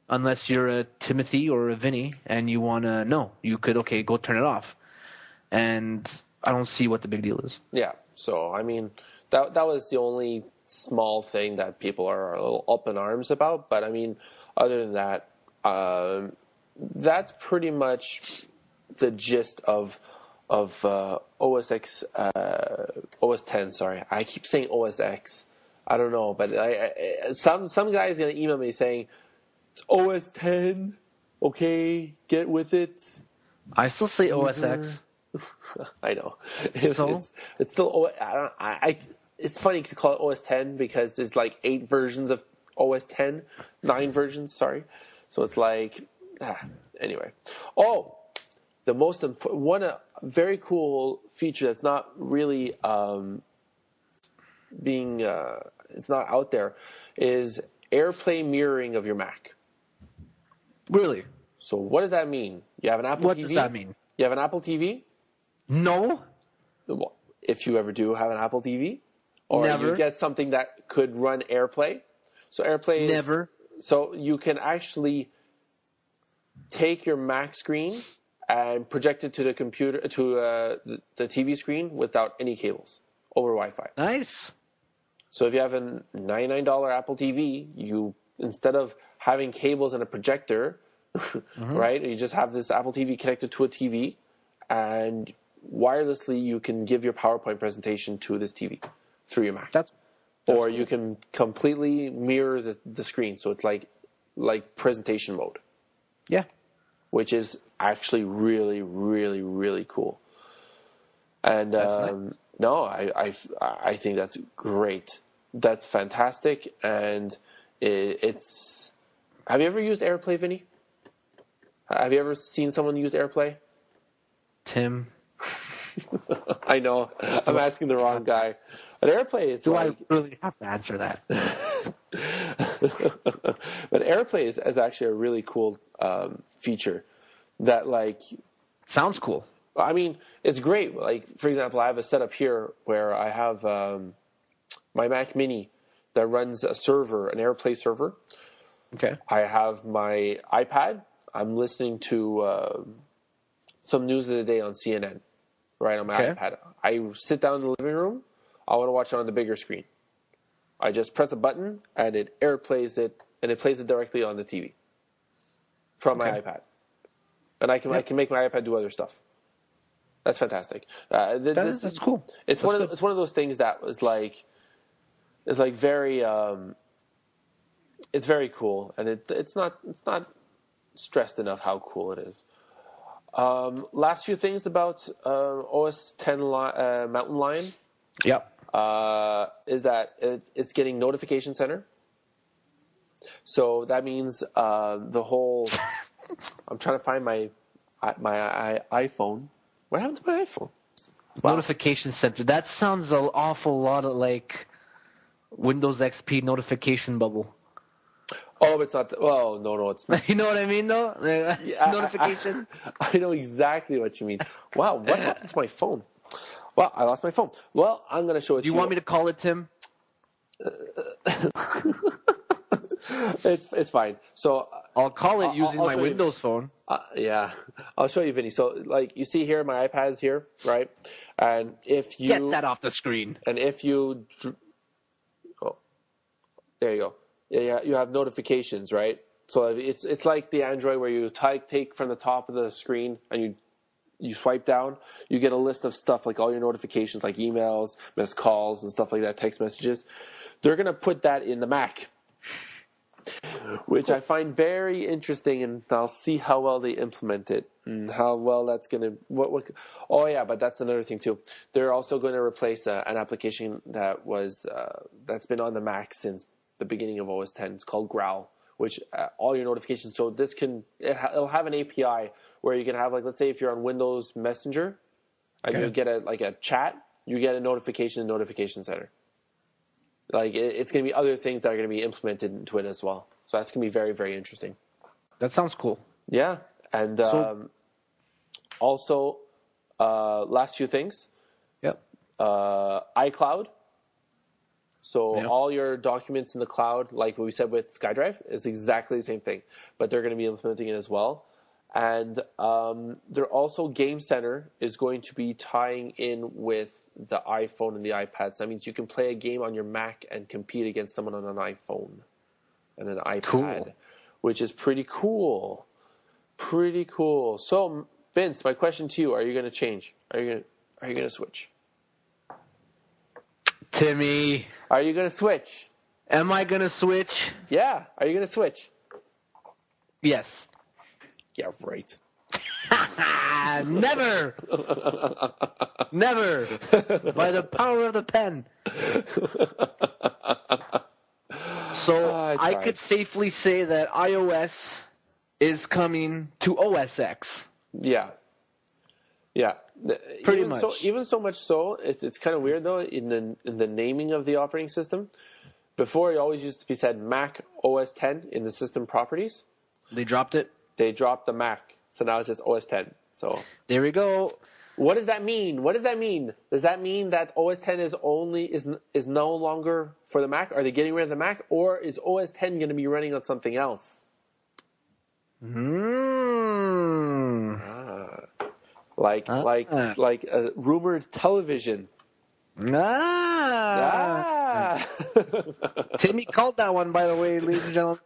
Unless you're a Timothy or a Vinny and you want to know. You could, go turn it off. And I don't see what the big deal is.
Yeah. So, I mean, that was the only small thing that people are a little up in arms about. But, I mean, other than that, that's pretty much the gist of OSX, OS 10, sorry. I keep saying OSX. I don't know, but some guy's going to email me saying, it's OS 10, okay, get with it.
I still say OSX.
I know.
So?
It's still, it's funny to call it OS 10 because there's like 8 versions of OS 10, 9 versions, sorry. So it's like, anyway. The most important, very cool feature that's not really it's not out there, is AirPlay mirroring of your Mac.
Really?
So what does that mean? You have an Apple TV?
What does that mean?
You have an Apple TV?
No.
If you ever do have an Apple TV, or
Never.
you get something that could run AirPlay. So AirPlay is,
Never.
So you can actually take your Mac screen and project it to the computer, to the TV screen without any cables over Wi-Fi.
Nice.
So if you have a $99 Apple TV, you, instead of having cables and a projector, right, you just have this Apple TV connected to a TV, and wirelessly you can give your PowerPoint presentation to this TV through your Mac. That's or cool. You can completely mirror the screen, so it's like presentation mode.
Yeah. Which
is actually really, really, really cool. And nice. No, I think that's great. That's fantastic, and it's. Have you ever used AirPlay, Vinny? Have you ever seen someone use AirPlay?
Tim.
I know. I'm asking the wrong guy. But AirPlay is
I really have to answer that?
But AirPlay is actually a really cool feature that
sounds cool.
I mean, it's great. Like, for example, I have a setup here where I have my Mac Mini that runs a server, an AirPlay server.
Okay.
I have my iPad I'm listening to some news of the day on CNN, right on my iPad. I sit down in the living room. I want to watch it on the bigger screen. I just press a button and it airplays it, and it plays it directly on the TV from my iPad, and I can make my iPad do other stuff. That's fantastic.
That's cool.
It's one of those things that was like, it's like very, it's very cool, and it's not stressed enough how cool it is. Last few things about OS X Mountain Lion.
Yep.
Is that it's getting Notification Center. So that means the whole. I'm trying to find my iPhone. What happened to my iPhone?
Wow. Notification Center. That sounds an awful lot of like Windows XP notification bubble.
Oh, it's not. Well, no, it's not.
You know what I mean, though? Notification.
I know exactly what you mean. Wow, what happened to my phone? Well, I lost my phone. Well, I'm going to show it to you.
Do you want me to call it, Tim?
It's fine. So
I'll call it using my Windows phone.
Yeah, I'll show you, Vinny. So, like, you see here, my iPad's here, right? And if you
get that off the screen,
and if you, there you go. Yeah, you have notifications, right? So it's like the Android where you take from the top of the screen and you swipe down, you get a list of stuff like all your notifications, like emails, missed calls, and stuff like that, text messages. They're going to put that in the Mac, which I find very interesting, and I'll see how well they implement it and how well that's going to. Oh yeah, but that's another thing too. They're also going to replace an application that was that's been on the Mac since the beginning of OS X. It's called Growl, which all your notifications. So this it'll have an API where you can have, like, let's say if you're on Windows Messenger and you get a chat, you get a notification in Notification Center. Like it's going to be other things that are going to be implemented into it as well. So that's going to be very, very interesting.
That sounds cool.
Yeah, and also last few things.
Yep.
iCloud. So all your documents in the cloud, like what we said with Skydrive, is exactly the same thing. But they're going to be implementing it as well. And they're also Game Center is going to be tying in with the iPhone and the iPad. So that means you can play a game on your Mac and compete against someone on an iPhone and an iPad, which is pretty cool. Pretty cool. So, Vince, my question to you, are you going to change? Are you going to switch?
Timmy.
Are you going to switch?
Am I going to switch?
Yeah. Are you going to switch?
Yes.
Yeah, right.
Never. Never. By the power of the pen. So I could safely say that iOS is coming to OS X.
Yeah. Yeah.
Pretty much.
Even so much so, it's kind of weird though in the naming of the operating system. Before it always used to be said Mac OS X in the system properties.
They dropped it.
They dropped the Mac, so now it's just OS X. So
there we go.
What does that mean? What does that mean? Does that mean that OS X is no longer for the Mac? Are they getting rid of the Mac, or is OS X going to be running on something else? Like a rumored television.
Timmy called that one, by the way, ladies and gentlemen.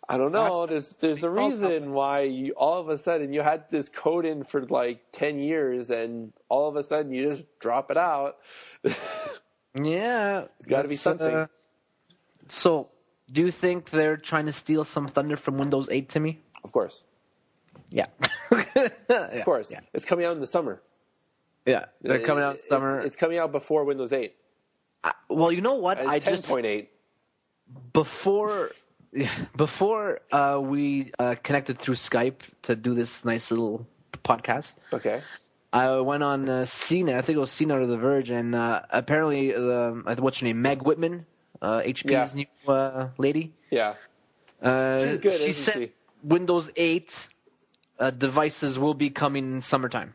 I don't know. There's a reason why all of a sudden you had this code in for like 10 years, and all of a sudden you just drop it out.
Yeah,
it's got to be something.
So, do you think they're trying to steal some thunder from Windows 8, Timmy?
Of course.
Yeah.
Of course. Yeah. It's coming out in the summer.
Yeah, they're coming out in summer.
It's coming out before Windows 8.
Well, you know what?
It's 10.8.
Before we connected through Skype to do this nice little podcast.
Okay.
I went on CNET. I think it was CNET or The Verge, and apparently, what's her name? Meg Whitman, HP's new lady.
Yeah.
She's good. She said Windows 8 devices will be coming in summertime.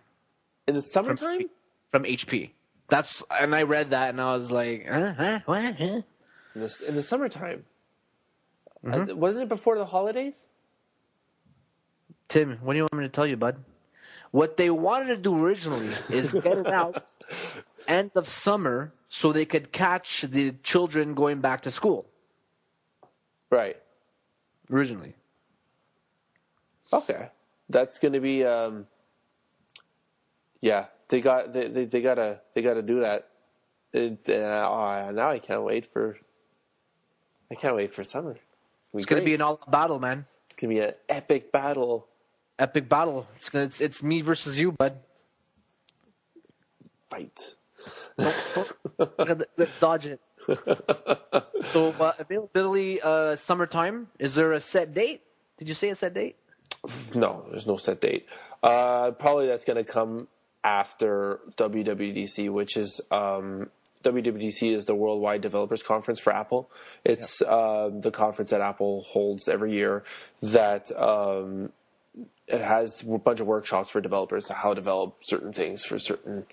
In the summertime?
From HP. And I read that, and I was like, what?
In the summertime.
Mm-hmm.
Wasn't it before the holidays?
Tim, what do you want me to tell you, bud? What they wanted to do originally is get it out end of summer so they could catch the children going back to school.
Right.
Originally.
Okay. That's going to be yeah, they gotta do that. Now I can't wait for summer.
It's going to be an all-out battle, man.
It's going to be an epic battle.
Epic battle. It's me versus you, bud.
Fight.
Let's dodge it. So availability summertime. Is there a set date? Did you say a set date?
No, there's no set date. Probably that's going to come after WWDC, which is WWDC is the Worldwide Developers Conference for Apple. It's the conference that Apple holds every year that it has a bunch of workshops for developers how to develop certain things for certain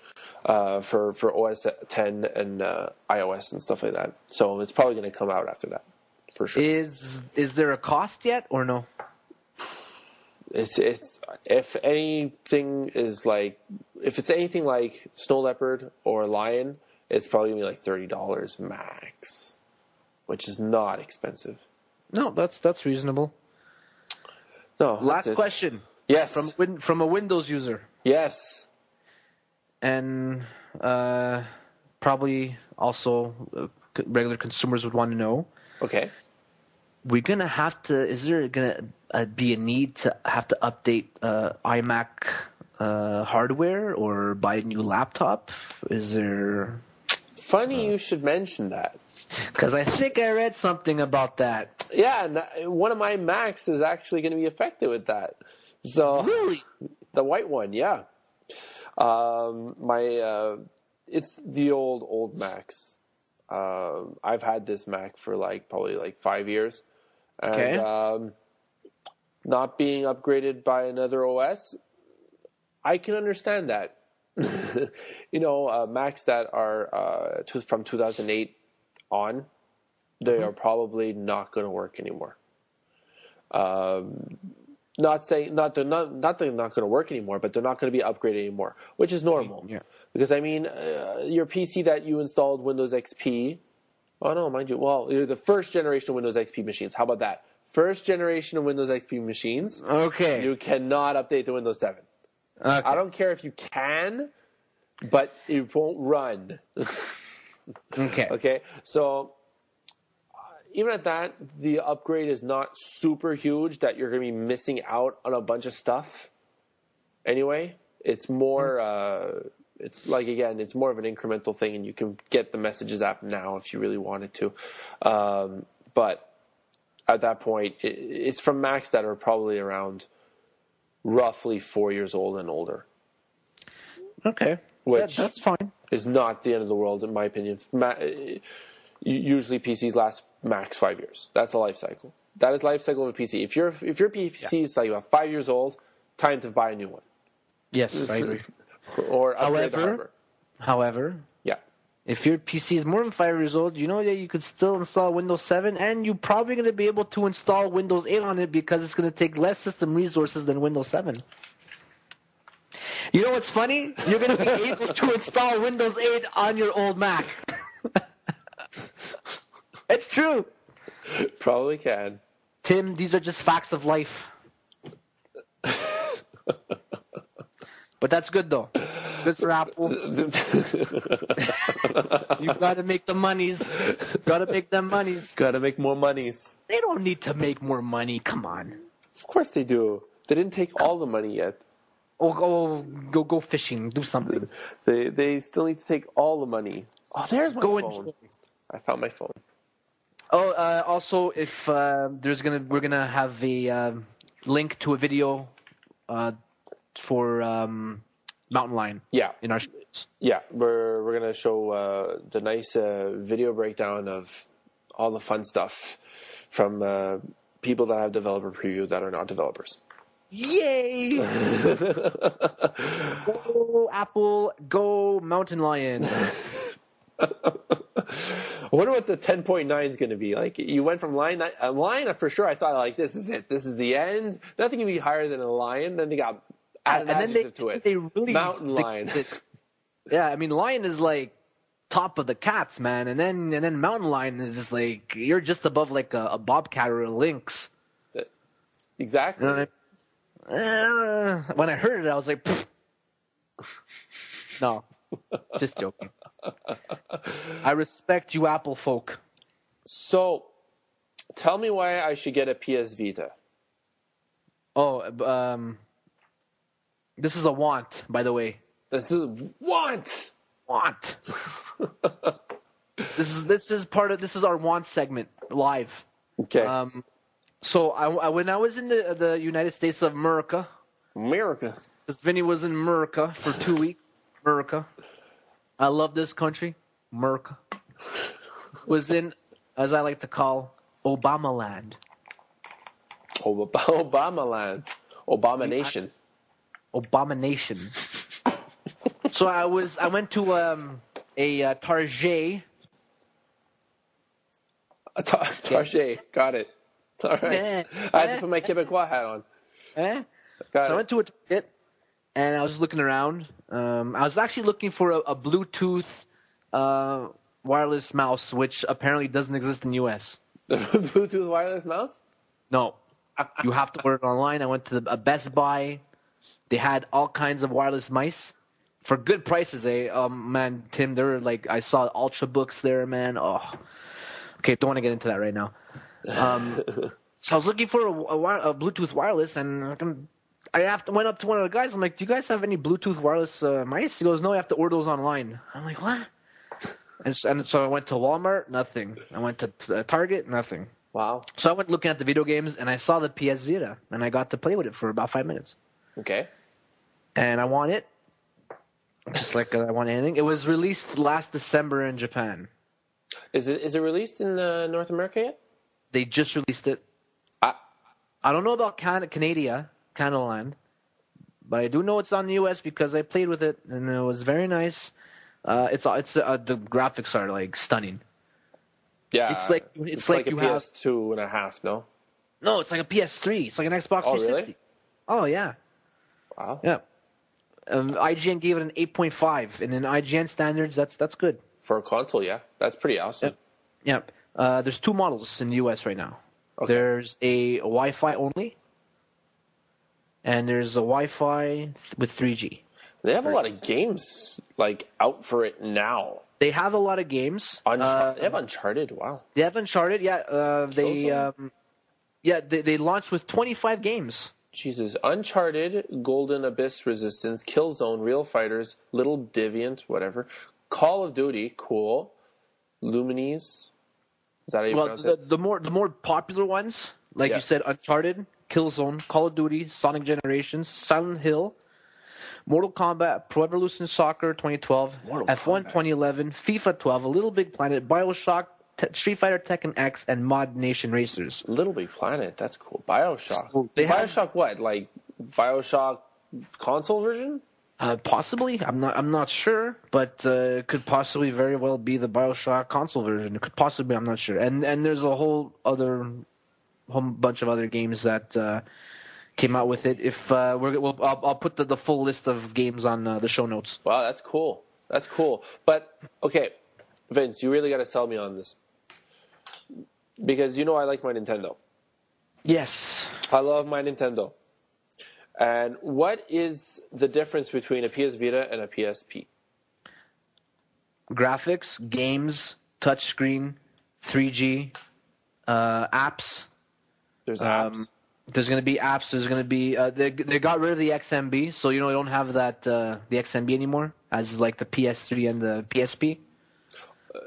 for OS 10 and iOS and stuff like that. So it's probably going to come out after that, for sure.
Is there a cost yet or no?
It's if anything is like if it's anything like Snow Leopard or Lion, it's probably gonna be like $30 max, which is not expensive.
No, that's reasonable.
No.
Last question.
Yes.
From a Windows user.
Yes.
And probably also regular consumers would want to know.
Okay.
We're gonna have to. Is there gonna be a need to have to update iMac hardware or buy a new laptop? Is there?
Funny you should mention that.
Because I think I read something about that.
Yeah, one of my Macs is actually going to be affected with that. So
really,
the white one, yeah. It's the old Macs. I've had this Mac for probably 5 years. And,
okay.
Not being upgraded by another OS, I can understand that. Macs that are from 2008 on, they are probably not going to work anymore. Not they're not going to work anymore, but they're not going to be upgraded anymore, which is normal.
Yeah.
Because your PC that you installed Windows XP. Oh no, mind you. Well, the first generation of Windows XP machines. How about that? First generation of Windows XP machines.
Okay.
You cannot update to Windows 7.
Okay.
I don't care if you can, but it won't run.
Okay.
Okay. So even at that, the upgrade is not super huge that you're going to be missing out on a bunch of stuff. Anyway, it's more. It's it's more of an incremental thing, and you can get the Messages app now if you really wanted to. But at that point, it's from Macs that are probably around roughly 4 years old and older.
Okay.
Which
that's fine.
Is not the end of the world, in my opinion. Usually PCs last max 5 years. That's the life cycle. That is life cycle of a PC. If your PC is about 5 years old, time to buy a new one.
Yes, I agree.
Or upgrade the hardware.
However,
yeah.
If your PC is more than 5 years old, you know that you could still install Windows 7, and you're probably going to be able to install Windows 8 on it because it's going to take less system resources than Windows 7. You know what's funny? You're going to be able to install Windows 8 on your old Mac. It's true.
Probably can.
Tim, these are just facts of life. But that's good, though. Good for Apple. You've got to make the monies. Got to make them monies.
Got to make more monies.
They don't need to make more money. Come on.
Of course they do. They didn't take all the money yet.
Oh, go fishing. Do something.
They still need to take all the money. Oh, there's my phone. I found my phone.
Oh, also, if we're gonna have a link to a video for Mountain Lion.
Yeah.
In our shows.
Yeah, we're gonna show the nice video breakdown of all the fun stuff from people that have developer preview that are not developers.
Yay! Go Apple, go Mountain Lion.
I wonder what the 10.9 is going to be. Like, you went from Lion, a Lion for sure. I thought, like, this is it. This is the end. Nothing can be higher than a Lion. Then they got added an adjective to it.
They really
Mountain Lion.
Yeah, I mean, Lion is like top of the cats, man, and then Mountain Lion is just like you're just above like a bobcat or a lynx.
Exactly.
You know what I mean? When I heard it, I was like, pfft. No, just joking. I respect you, Apple folk.
So, tell me why I should get a PS Vita.
Oh, this is a want, by the way.
This is want.
This is our want segment live.
Okay.
So when I was in the United States of America, because Vinny was in America for 2 weeks. America, I love this country. America was in, as I like to call, Obama land.
Obama land. Abomination.
Abomination. So I went to a Target.
Target. Got it. All right. I had to put my Quebecois hat on.
I went to a Target, and I was just looking around. I was actually looking for a Bluetooth wireless mouse, which apparently doesn't exist in the U.S.
Bluetooth wireless mouse?
No. You have to order it online. I went to a Best Buy. They had all kinds of wireless mice for good prices. Man, Tim, there were like, I saw Ultrabooks there, man. Oh, okay, don't want to get into that right now. So I was looking for a Bluetooth wireless, and I went up to one of the guys. I'm like, "Do you guys have any Bluetooth wireless mice?" He goes, "No, you have to order those online." I'm like, "What?" And so I went to Walmart, nothing. I went to Target, nothing.
Wow.
So I went looking at the video games, and I saw the PS Vita, and I got to play with it for about 5 minutes.
Okay.
And I want it, just like I want anything. It was released last December in Japan.
Is it released in North America yet?
They just released it. I don't know about Canada land, but I do know it's on the US because I played with it and it was very nice. The graphics are like stunning.
Yeah,
it's like
a
you
PS2 and a half. No,
it's like a PS3. It's like an Xbox 360.
Really?
Oh yeah.
Wow.
Yeah. IGN gave it an 8.5, and in IGN standards, that's good
for a console. Yeah, that's pretty awesome.
Yep. There's 2 models in the US right now. Okay. There's a Wi-Fi only, and there's a Wi-Fi with 3G.
They have a lot of games like out for it now.
They have a lot of games.
They have Uncharted. Wow.
They have Uncharted. Yeah. They launched with 25 games.
Jesus. Uncharted, Golden Abyss Resistance, Killzone, Real Fighters, Little Deviant, whatever. Call of Duty, cool. Lumines. Is that how you pronounce it?
The more popular ones, like you said, Uncharted, Killzone, Call of Duty, Sonic Generations, Silent Hill, Mortal Kombat, Pro Evolution Soccer 2012, F1 2011, FIFA 12, A Little Big Planet, BioShock, Street Fighter, Tekken X, and Mod Nation Racers.
Little Big Planet, that's cool. BioShock.
So
BioShock what? Like BioShock console version?
Possibly. I'm not sure, but it could possibly very well be the BioShock console version. It could possibly, I'm not sure. And there's a whole bunch of other games that came out with it. If I'll put the full list of games on the show notes.
Wow, that's cool. That's cool. But okay, Vince, you really got to sell me on this because you know I like my Nintendo.
Yes,
I love my Nintendo. And what is the difference between a PS Vita and a PSP?
Graphics, games, touchscreen, 3G, apps.
There's apps.
There's going to be apps. There's going to be they got rid of the XMB, so you don't have that the XMB anymore as like the PS3 and the PSP.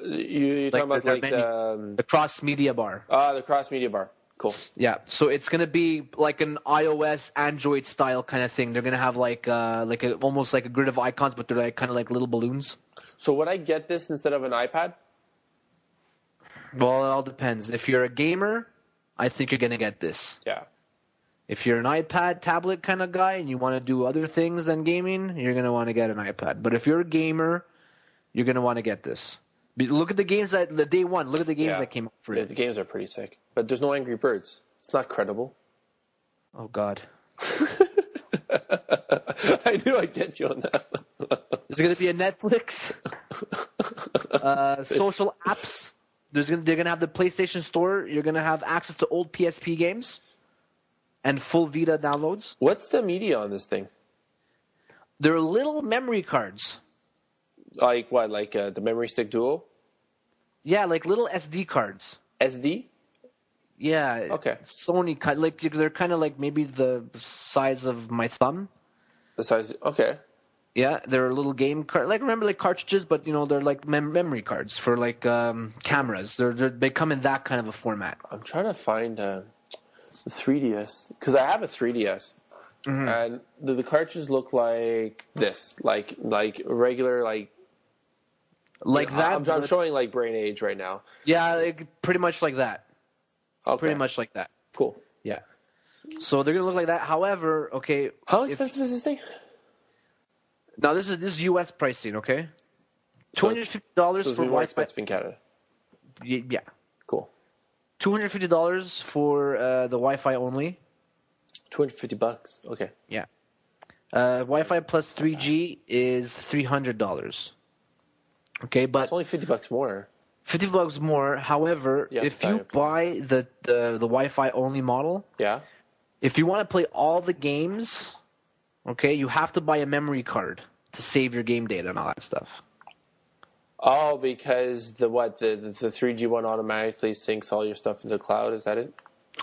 You're talking about like
the cross media bar.
The cross media bar. Cool.
Yeah, so it's gonna be like an iOS, Android style kind of thing. They're gonna have almost like a grid of icons, but they're like kind of like little balloons.
So would I get this instead of an iPad?
Well, it all depends. If you're a gamer, I think you're gonna get this.
Yeah.
If you're an iPad tablet kind of guy and you want to do other things than gaming, you're gonna want to get an iPad. But if you're a gamer, you're gonna want to get this. Look at the games the day one. Look at the games that came out for it.
The games are pretty sick, but there's no Angry Birds. It's not credible.
Oh God.
I knew I'd get you on that.
There's going to be a Netflix, social apps. They're going to have the PlayStation Store. You're going to have access to old PSP games and full Vita downloads.
What's the media on this thing?
They're little memory cards.
Like what? Like the Memory Stick Duo?
Yeah, like little SD cards.
SD?
Yeah.
Okay.
Sony, like they're kind of like maybe the size of my thumb.
The size? Okay.
Yeah, they're little game card. Like remember, like cartridges, but they're like memory cards for like cameras. They come in that kind of a format.
I'm trying to find the 3DS because I have a 3DS, and the cartridges look like this, like regular like
that.
I'm showing like Brain Age right now.
Yeah, pretty much like that.
Okay.
Pretty much like that.
Cool.
Yeah. So they're gonna look like that. However, okay.
How expensive is this thing?
Now this is U.S. pricing. Okay. $250 for
more
Wi-Fi.
expensive in Canada.
Yeah.
Cool.
$250 for the Wi-Fi only.
$250. Okay.
Yeah. Wi-Fi plus 3G is $300. Okay, but
it's only $50 more.
$50 more. However, if you buy the Wi-Fi only model, if you want to play all the games, okay, you have to buy a memory card to save your game data and all that stuff.
Oh, because the 3G one automatically syncs all your stuff into the cloud. Is that it?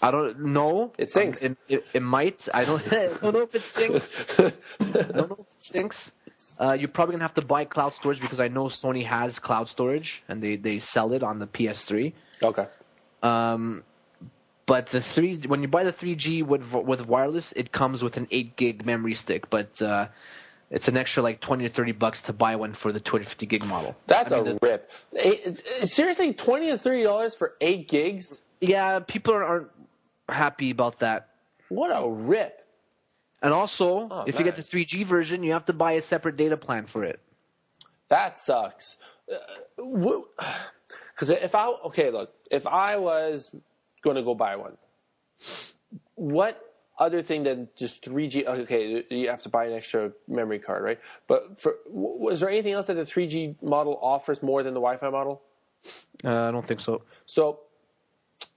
I don't know.
It syncs.
It might. I don't know if it syncs. You're probably going to have to buy cloud storage because I know Sony has cloud storage and they sell it on the PS3.
Okay.
But when you buy the 3G with wireless, it comes with an 8 gig memory stick, but it's an extra like $20 or $30 to buy one for the 250 gig model.
That's a rip. Seriously, $20 to $30 for 8 gigs?
Yeah, people aren't happy about that.
What a rip.
And also, if you get the 3G version, you have to buy a separate data plan for it.
That sucks. Because if I was going to go buy one, what other thing than just 3G? Okay, you have to buy an extra memory card, right? But was there anything else that the 3G model offers more than the Wi-Fi model?
I don't think so.
So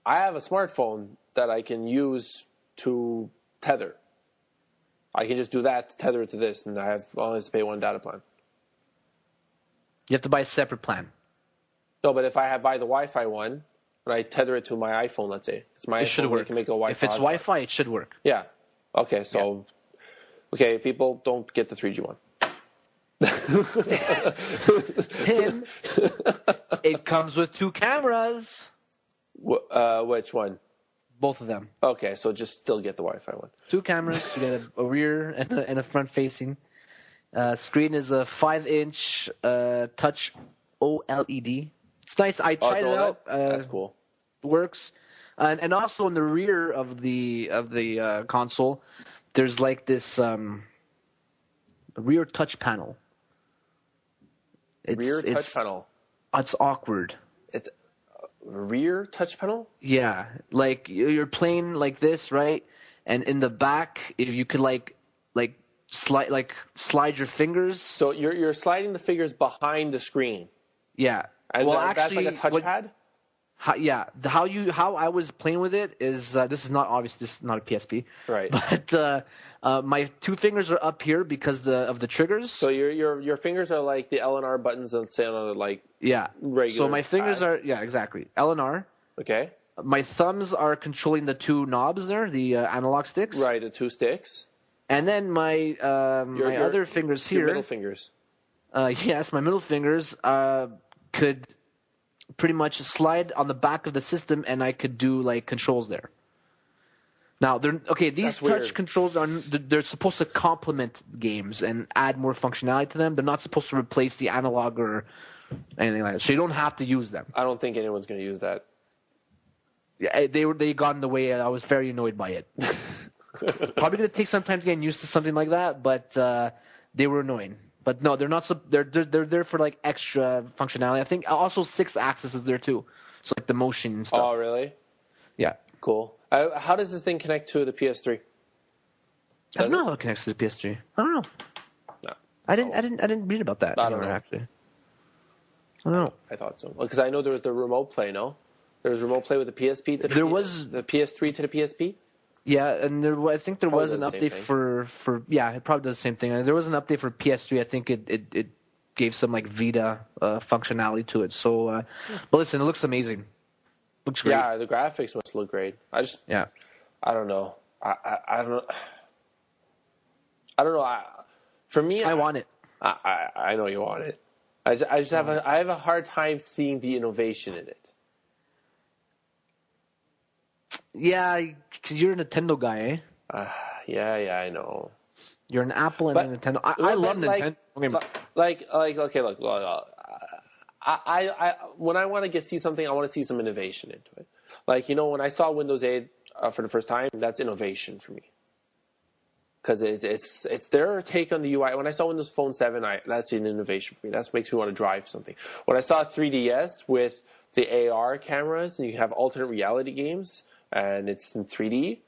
I have a smartphone that I can use to tether. I can just do that to tether it to this, and I only have to pay one data plan.
You have to buy a separate plan.
No, but if I buy the Wi-Fi one, and I tether it to my iPhone, let's say, it's my
it
iPhone,
should work.
Can make a Wi-Fi.
If it's Wi-Fi, it should work.
Yeah. Okay. So, okay, people don't get the 3G one.
Tim, it comes with 2 cameras.
Which one?
Both of them.
Okay, so just still get the Wi-Fi one.
2 cameras. You get a rear and a front-facing. Screen is a 5-inch touch OLED. It's nice. I tried it out.
That's cool.
Works, and also in the rear of the console, there's like this rear touch panel.
Touch panel.
It's awkward.
It's rear touch panel?
Yeah, like you're playing like this, right? And in the back, if you could like slide your fingers.
So you're sliding the fingers behind the screen.
Yeah.
And that's like a touchpad?
How I was playing with it is this is not obvious. This is not a PSP,
right?
But my 2 fingers are up here because of the triggers.
So your fingers are like the L and R buttons on say on a regular.
So my fingers are exactly L and R.
Okay.
My thumbs are controlling the 2 knobs there, the analog sticks.
Right, the 2 sticks.
And then my other fingers here.
Your middle fingers.
Yes, my middle fingers could pretty much slide on the back of the system, and I could do like controls there. Now, these touch controls they're supposed to complement games and add more functionality to them. They're not supposed to replace the analog or anything like that. So you don't have to use them.
I don't think anyone's going to use that.
Yeah, they got in the way. I was very annoyed by it. Probably going to take some time to get used to something like that, but they were annoying. But no, they're not. They're there for like extra functionality. I think also 6-axis is there too. So like the motion and stuff.
Oh, really?
Yeah.
Cool. How does this thing connect to the PS3?
I don't know how it connects to the PS3. I don't know.
No.
I didn't read about that.
I don't know.
Actually. I don't know.
I thought so. Because I know there was the remote play. No, there was remote play with the PSP to the the PS3 to the PSP.
Yeah, and I think there was an update for it probably does the same thing. There was an update for PS3. I think it gave some like Vita functionality to it. So, but listen, it looks amazing. Looks great.
Yeah, the graphics must look great. I don't know. I don't know. I don't know. For me,
I want it.
I know you want it. I just have a hard time seeing the innovation in it.
Yeah, because you're a Nintendo guy, eh?
Yeah, I know.
You're an Apple and a Nintendo. I love Nintendo.
Okay, look. I when I want to see something, I want to see some innovation into it. Like, when I saw Windows 8 for the first time, that's innovation for me. Because it's their take on the UI. When I saw Windows Phone 7, that's an innovation for me. That makes me want to drive something. When I saw 3DS with the AR cameras and you have alternate reality games and it's in 3D,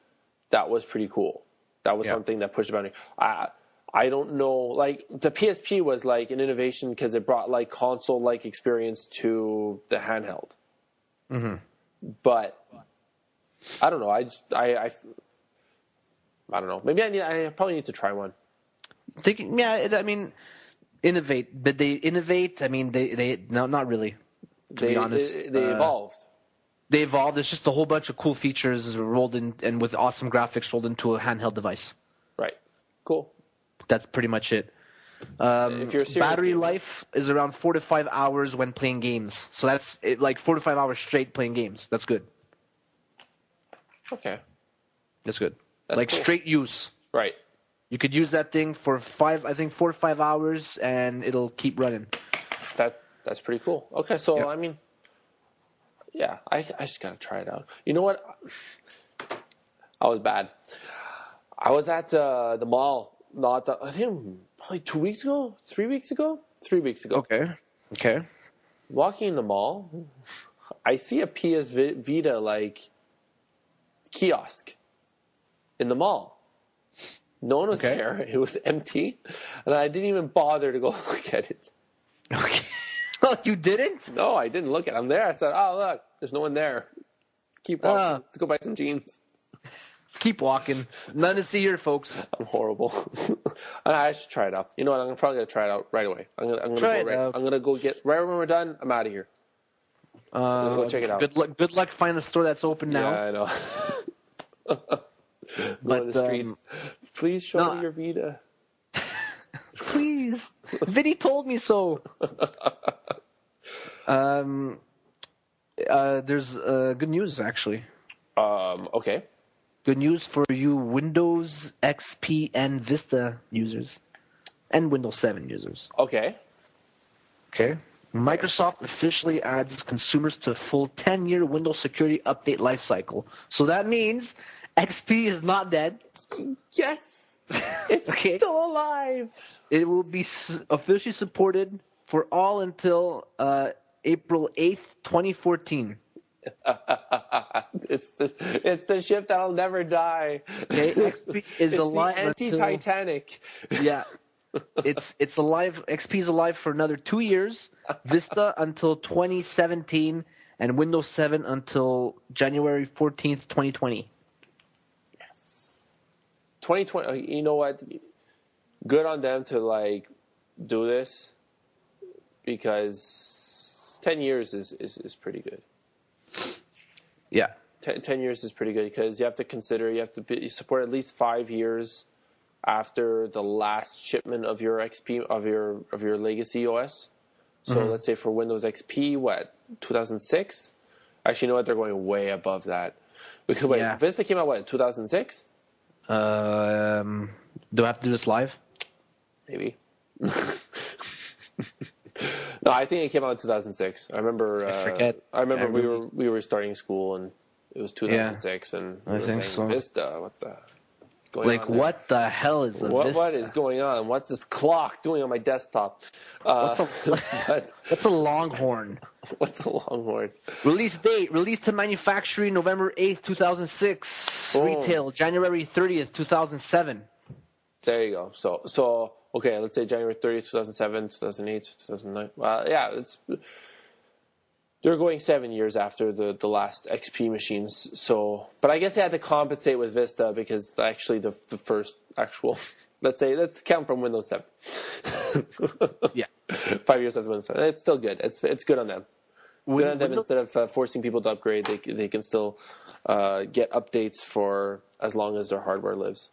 that was pretty cool. That was something that pushed the boundary. I don't know. Like, the PSP was like an innovation because it brought like console-like experience to the handheld. Mm-hmm. But I don't know. I don't know. Maybe I probably need to try one.
Innovate. Did they innovate? I mean, they no, not really. To be honest,
they evolved.
They evolved. It's just a whole bunch of cool features rolled in, and with awesome graphics rolled into a handheld device.
Right. Cool.
That's pretty much it.
If you're
battery life is around 4 to 5 hours when playing games. So that's like 4 to 5 hours straight playing games. That's good.
Okay.
That's good.
That's cool.
Straight use.
Right.
You could use that thing for 4 to 5 hours, and it'll keep running.
That's pretty cool. Okay, so I mean, yeah, I just gotta try it out. You know what? I was bad. I was at the mall. I think probably 2 weeks ago, 3 weeks ago, 3 weeks ago.
Okay.
Walking in the mall, I see a PS Vita like kiosk in the mall. No one was there. It was empty, and I didn't even bother to go look at it.
Okay. Oh, you didn't?
No, I didn't look at it. I'm there. I said, "Oh, look, there's no one there. Keep walking. Let's go buy some jeans."
Keep walking. None to see here, folks.
I'm horrible. I should try it out. You know what? I'm probably gonna try it out right away. I'm gonna go get right when we're done. I'm out of here. I'm gonna go check it out.
Good luck finding a store that's open now.
Yeah, I know. But in the streets. Please show me your Vita.
Please. Vinny told me so. There's good news, actually.
Okay.
Good news for you Windows XP and Vista users. And Windows 7 users.
Okay.
Microsoft officially adds consumers to a full 10-year Windows security update lifecycle. So that means XP is not dead.
Yes. It's still alive.
It will be officially supported for all until April 8th, 2014.
It's the ship that'll never die.
Okay, XP is alive.
The anti-Titanic.
Yeah. It's alive. XP is alive for another 2 years. Vista until 2017, and Windows 7 until January 14th, 2020.
Yes. 2020. You know what? Good on them to do this, because 10 years is pretty good.
Yeah.
10 years is pretty good, because you have to consider you have to support at least 5 years after the last shipment of your XP of your legacy OS. So let's say for Windows XP, 2006? Actually, you know what? They're going way above that. Because Vista came out 2006?
Do I have to do this live?
Maybe. No, I think it came out in 2006. I remember.
I forget.
We were starting school, and it was 2006, and
I think
saying
so.
Vista. What the? going on?
What the hell is the Vista?
What is going on? What's this clock doing on my desktop?
What's a Longhorn?
What's a Longhorn?
Release date: release to manufacturing November 8th, 2006.
Boom.
Retail January 30th, 2007.
There you go. So okay, let's say January 30th, 2007, 2008, 2009. Yeah, they're going 7 years after the last XP machines. So, but I guess they had to compensate with Vista because actually the first actual, let's count from Windows 7.
Yeah,
5 years after Windows 7. It's still good. It's good on them. Good on them. Instead of forcing people to upgrade, they can still get updates for as long as their hardware lives.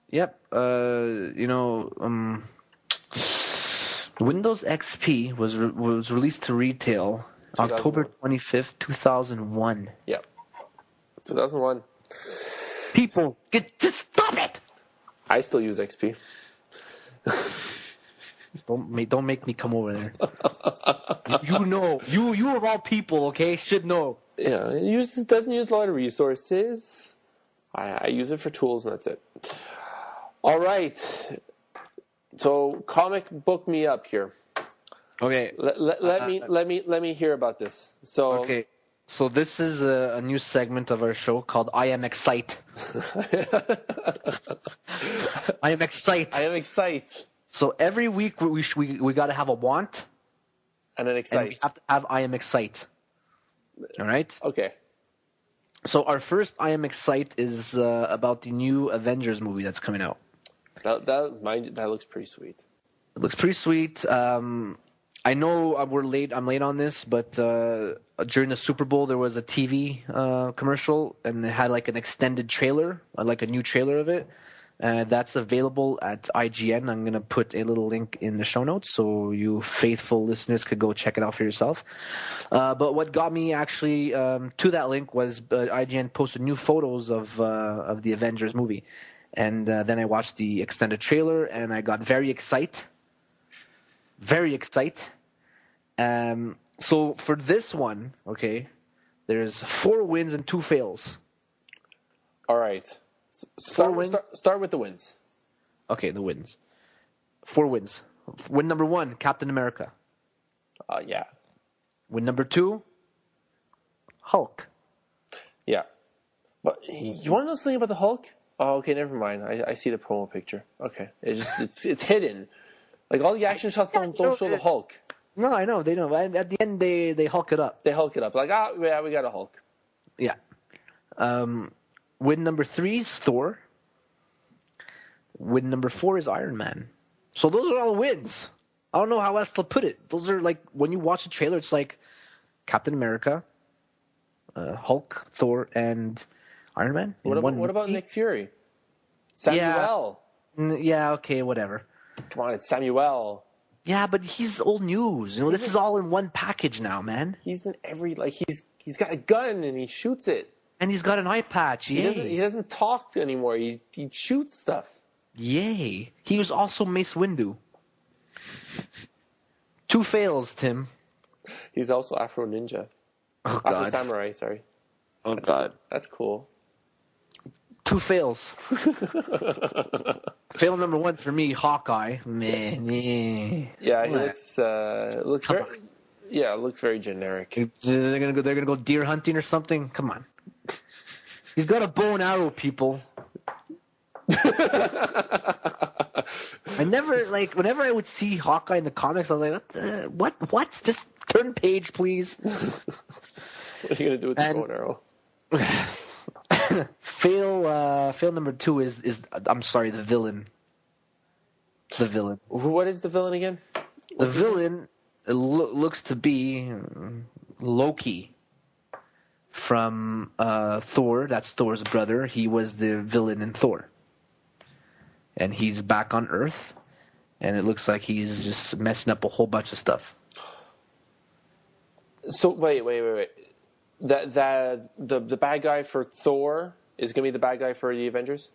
Yep. Windows XP was released to retail October 25th, 2001.
Yep. 2001.
People, just stop it!
I still use XP.
Don't make me come over there. You of all people, okay, should know.
Yeah, it doesn't use a lot of resources. I use it for tools, and that's it. All right. So, comic book me up here.
Okay.
Let me hear about this. So
okay. So this is a new segment of our show called I Am Excite. I am Excite.
I am Excite.
So every week we got to have a want
and an Excite.
And we have to have I Am Excite. All right.
Okay.
So our first I Am Excite is about the new Avengers movie that's coming out.
That looks pretty sweet.
It looks pretty sweet. I know I'm late on this, but during the Super Bowl there was a TV commercial, and it had like an extended trailer, like a new trailer of it. That's available at IGN. I'm going to put a little link in the show notes so you faithful listeners could go check it out for yourself. But what got me actually to that link was IGN posted new photos of the Avengers movie. And then I watched the extended trailer, and I got very excited. Very excited. So for this one, okay, there's 4 wins and 2 fails.
All right. Start with the wins.
Okay, the wins. 4 wins. Win number 1, Captain America.
Yeah.
Win number 2, Hulk.
Yeah. But you want to know something about the Hulk? Oh, okay, never mind. I see the promo picture. Okay, it's hidden. Like all the action shots don't show the Hulk.
No, I know they know. At the end, they Hulk it up.
They Hulk it up. Like yeah, we got a Hulk.
Yeah. Win number 3 is Thor. Win number 4 is Iron Man. So those are all wins. I don't know how else to put it. Those are like when you watch a trailer, it's like Captain America, Hulk, Thor, and Iron Man.
What about Nick Fury? Samuel.
Yeah, okay, whatever.
Come on, it's Samuel.
Yeah, but he's old news. You know, this is all in one package now, man.
He's in he's got a gun and he shoots it.
And he's got an eye patch. Yay.
He doesn't talk anymore. He shoots stuff.
Yay. He was also Mace Windu. 2 fails, Tim.
He's also Afro Ninja.
Oh, God.
Afro Samurai, sorry.
Oh, God.
That's cool.
2 fails. Fail number 1 for me, Hawkeye. Man,
yeah, he looks very. Yeah, it looks very generic.
They're gonna go deer hunting or something. Come on. He's got a bow and arrow, people. I never whenever I would see Hawkeye in the comics, I was like, what? Just turn page, please.
What are you gonna do with the bow and arrow?
Fail number 2 is I'm sorry, the villain. The villain.
What is the villain again?
The villain looks to be Loki from Thor. That's Thor's brother. He was the villain in Thor. And he's back on Earth. And it looks like he's just messing up a whole bunch of stuff.
So, wait. The bad guy for Thor is going to be the bad guy for the Avengers?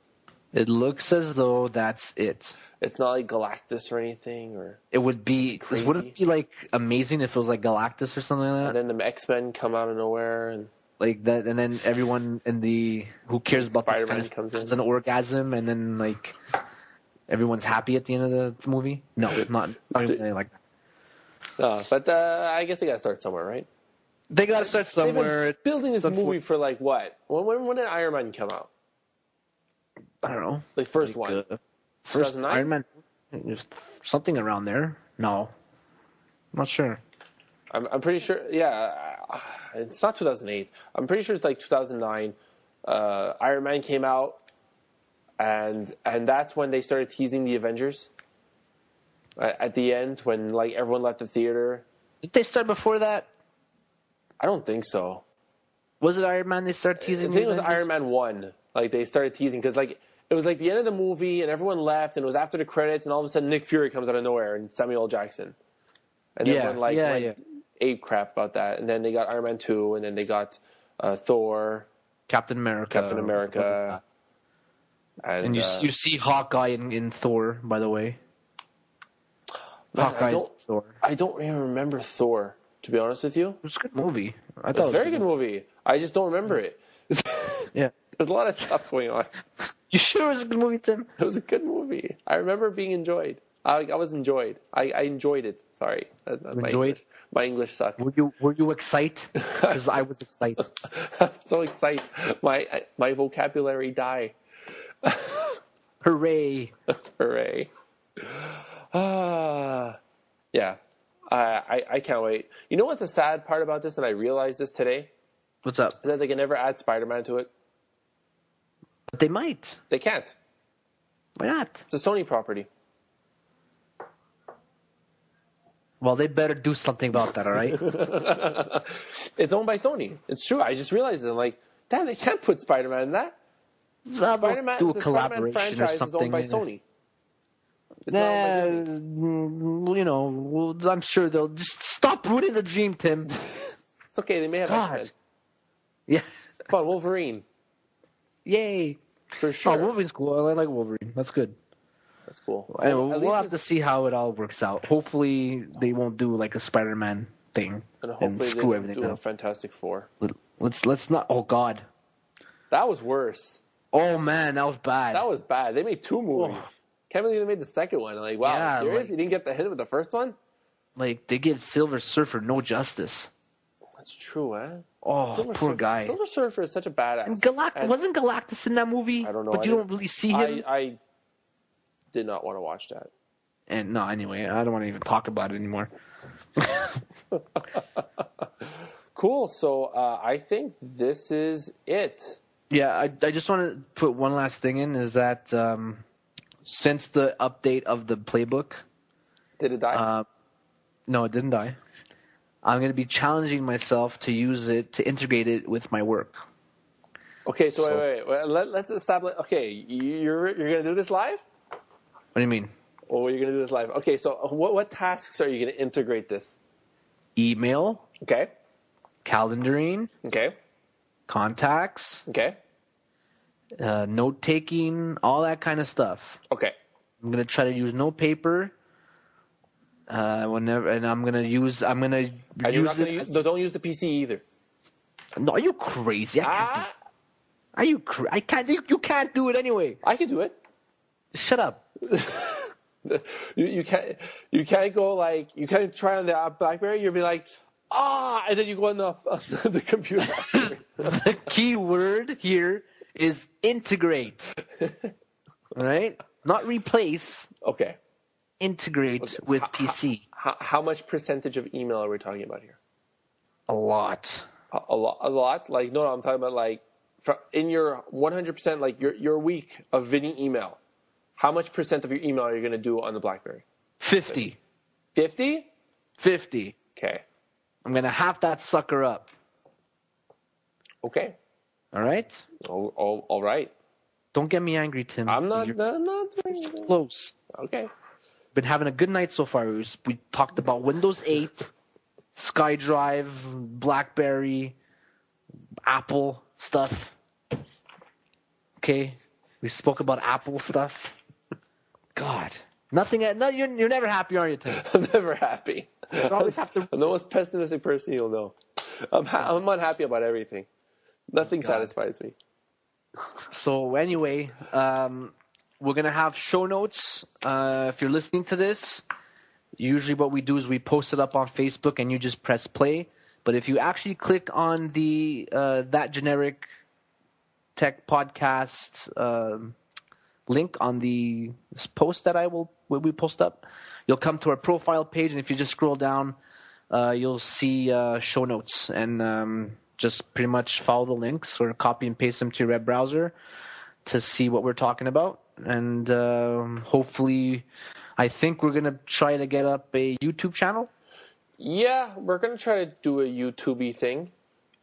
It looks as though that's it.
It's not like Galactus or anything, or
it would be. Would it be like amazing if it was like Galactus or something like that?
And then the X-Men come out of nowhere, and
like that, and then everyone in the who cares about
Spider-Man
this kind
comes
of
in.
has an orgasm, and then like everyone's happy at the end of the movie. No, not really like that.
No, but I guess they got to start somewhere, right?
They got to start somewhere.
They've been building this movie for like what? When did Iron Man come out?
I don't know.
Like first one.
First
2009?
Iron Man, something around there. No, I'm not sure.
I'm pretty sure. Yeah, it's not 2008. I'm pretty sure it's like 2009. Iron Man came out, and that's when they started teasing the Avengers. At the end, when like everyone left the theater.
Did they start before that?
I don't think so.
Was it Iron Man they started teasing?
I think it was Iron Man 1. Like they started teasing because like it was like the end of the movie and everyone left and it was after the credits and all of a sudden Nick Fury comes out of nowhere and Samuel L. Jackson. And everyone ate crap about that. And then they got Iron Man 2 and then they got Thor,
Captain America, and you see Hawkeye in Thor, by the way.
Man, I don't even remember Thor, to be honest with you.
It was a good movie.
I thought it was a very good movie. I just don't remember it.
Yeah.
There's a lot of stuff going on.
You sure it was a good movie, Tim?
It was a good movie. I remember being enjoyed. I was enjoyed. I enjoyed it. Sorry. My English sucked.
Were you excited? Because I was excited.
I'm so excited. My vocabulary died.
Hooray.
Hooray. Yeah. I can't wait. You know what's the sad part about this, and I realized this today?
What's up?
That they can never add Spider-Man to it.
But they might.
They can't.
Why not?
It's a Sony property.
Well, they better do something about that, all right?
It's owned by Sony. It's true. I just realized it. I'm like, damn, they can't put Spider-Man in that.
Spider-Man, do a
the
collaboration
Spider-Man franchise is owned by Sony.
You know, I'm sure they'll just stop ruining the dream, Tim.
It's okay. They may have X-Men.
Yeah.
Come on, Wolverine.
Yay.
For sure.
Oh, Wolverine's cool. I like Wolverine. That's good.
That's cool.
Anyway, we'll have to see how it all works out. Hopefully, they won't do like a Spider-Man thing
and hopefully
screw
they
everything
do
up.
a Fantastic Four.
Let's not. Oh God.
That was worse.
Oh man, that was bad.
That was bad. They made 2 movies. Oh. Can't believe they made the second one. Like, wow,
yeah,
serious?
Like,
you didn't get the hit with the first one?
Like, they give Silver Surfer no justice.
That's true, eh?
Oh, poor guy.
Silver Surfer is such a badass.
And wasn't Galactus in that movie?
I don't know.
But you don't really see him?
I did not want to watch that.
And no, anyway, I don't want to even talk about it anymore.
Cool. So I think this is it.
Yeah, I just want to put one last thing in, is that since the update of the Playbook...
Did it die?
No, it didn't die. I'm going to be challenging myself to use it, to integrate it with my work.
Okay, so wait. Let's establish... Okay, you're going to do this live?
What do you mean?
Oh, you're going to do this live. Okay, so what tasks are you going to integrate this?
Email.
Okay.
Calendaring.
Okay.
Contacts.
Okay.
Note-taking, all that kind of stuff.
Okay.
I'm going to try to use no paper. Whenever, and I'm gonna use it.
Don't use the PC either.
No, are you crazy? Are you? I can't. You can't do it anyway.
I can do it.
Shut up.
You can't. You can't go like. You can't try on the BlackBerry. You'll be like, and then you go on the computer.
The key word here is integrate. All right, not replace.
Okay.
Integrate with PC.
How much percentage of email are we talking about here?
A lot.
A lot? Like, no, I'm talking about like in your 100%, like your week of Vinny email. How much percent of your email are you going to do on the BlackBerry?
50.
50?
50.
Okay.
I'm going to half that sucker up.
Okay.
All right?
All right.
Don't get me angry, Tim.
I'm not.
It's close.
Okay.
Been having a good night so far. We talked about Windows 8, Skydrive, BlackBerry, Apple stuff. Okay, we spoke about Apple stuff. God, nothing. No, you're never happy, are you, Tim?
I'm never happy.
You always have to.
I'm the most pessimistic person you'll know. I'm unhappy about everything. Nothing satisfies me.
So anyway, we're going to have show notes. If you're listening to this, usually what we do is we post it up on Facebook and you just press play. But if you actually click on the That Generic Tech Podcast link on the post that we post up, you'll come to our profile page, and if you just scroll down, you'll see show notes, and just pretty much follow the links or copy and paste them to your web browser to see what we're talking about. And hopefully, I think we're going to try to get up a YouTube channel.
Yeah, we're going to try to do a YouTube-y thing.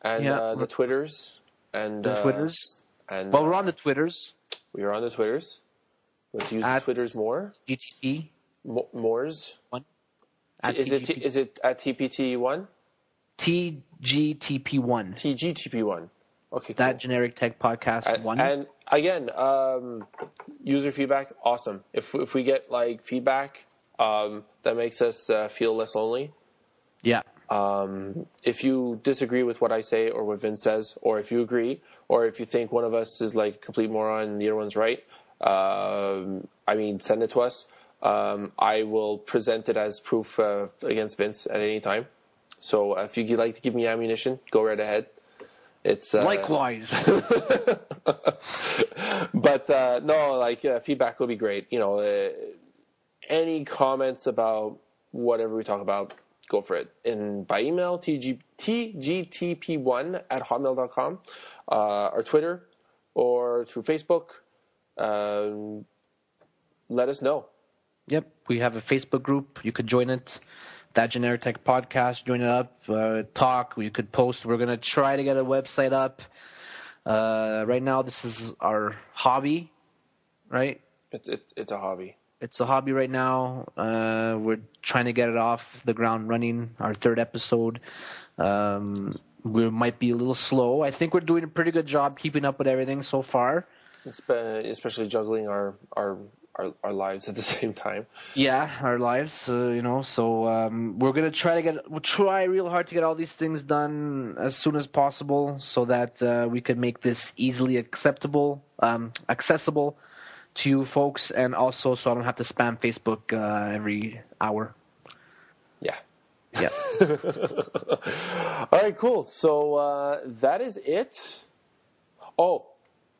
And the Twitters. And
the Twitters.
And
well, we're on the Twitters.
We are on the Twitters. Let's use the Twitters more.
GTP.
More's.
One.
Is it at TPT1?
TGTP1.
TGTP1. Okay, cool.
That Generic Tech Podcast 1.
And again, user feedback, awesome. If we get like feedback, that makes us feel less lonely.
Yeah.
If you disagree with what I say or what Vince says, or if you agree, or if you think one of us is like a complete moron and the other one's right, send it to us. I will present it as proof against Vince at any time. So if you'd like to give me ammunition, go right ahead. It's
likewise.
But no, feedback will be great. Any comments about whatever we talk about, go for it. And by email, tgtp1@hotmail.com, or Twitter, or through Facebook. Let us know.
Yep, we have a Facebook group. You could join it. That Generic Tech Podcast, join it up, talk. We could post. We're going to try to get a website up. Right now, this is our hobby, right?
It's a hobby.
It's a hobby right now. We're trying to get it off the ground running. Our third episode. We might be a little slow. I think we're doing a pretty good job keeping up with everything so far.
Especially juggling our lives at the same time.
Yeah, our lives, So we're gonna try real hard to get all these things done as soon as possible, so that we can make this easily accessible to you folks, and also so I don't have to spam Facebook every hour.
Yeah.
Yeah.
All right, cool. So that is it. Oh,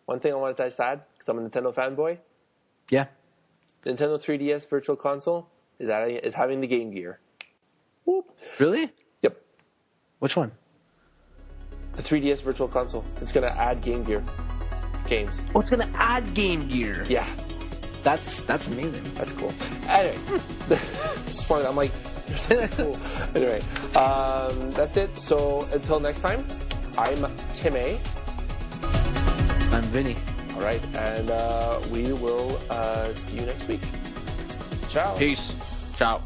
one thing I wanted to add, because I'm a Nintendo fanboy.
Yeah.
Nintendo 3DS Virtual Console is having the Game Gear. Whoop.
Really?
Yep.
Which one?
The 3DS Virtual Console. It's going to add Game Gear games.
Oh, it's going to add Game Gear.
Yeah.
That's amazing.
That's cool. Anyway, it's funny. I'm like, you're so cool. Anyway, that's it. So until next time, I'm Timmy.
I'm Vinny.
All right, and we will see you next week. Ciao.
Peace. Ciao.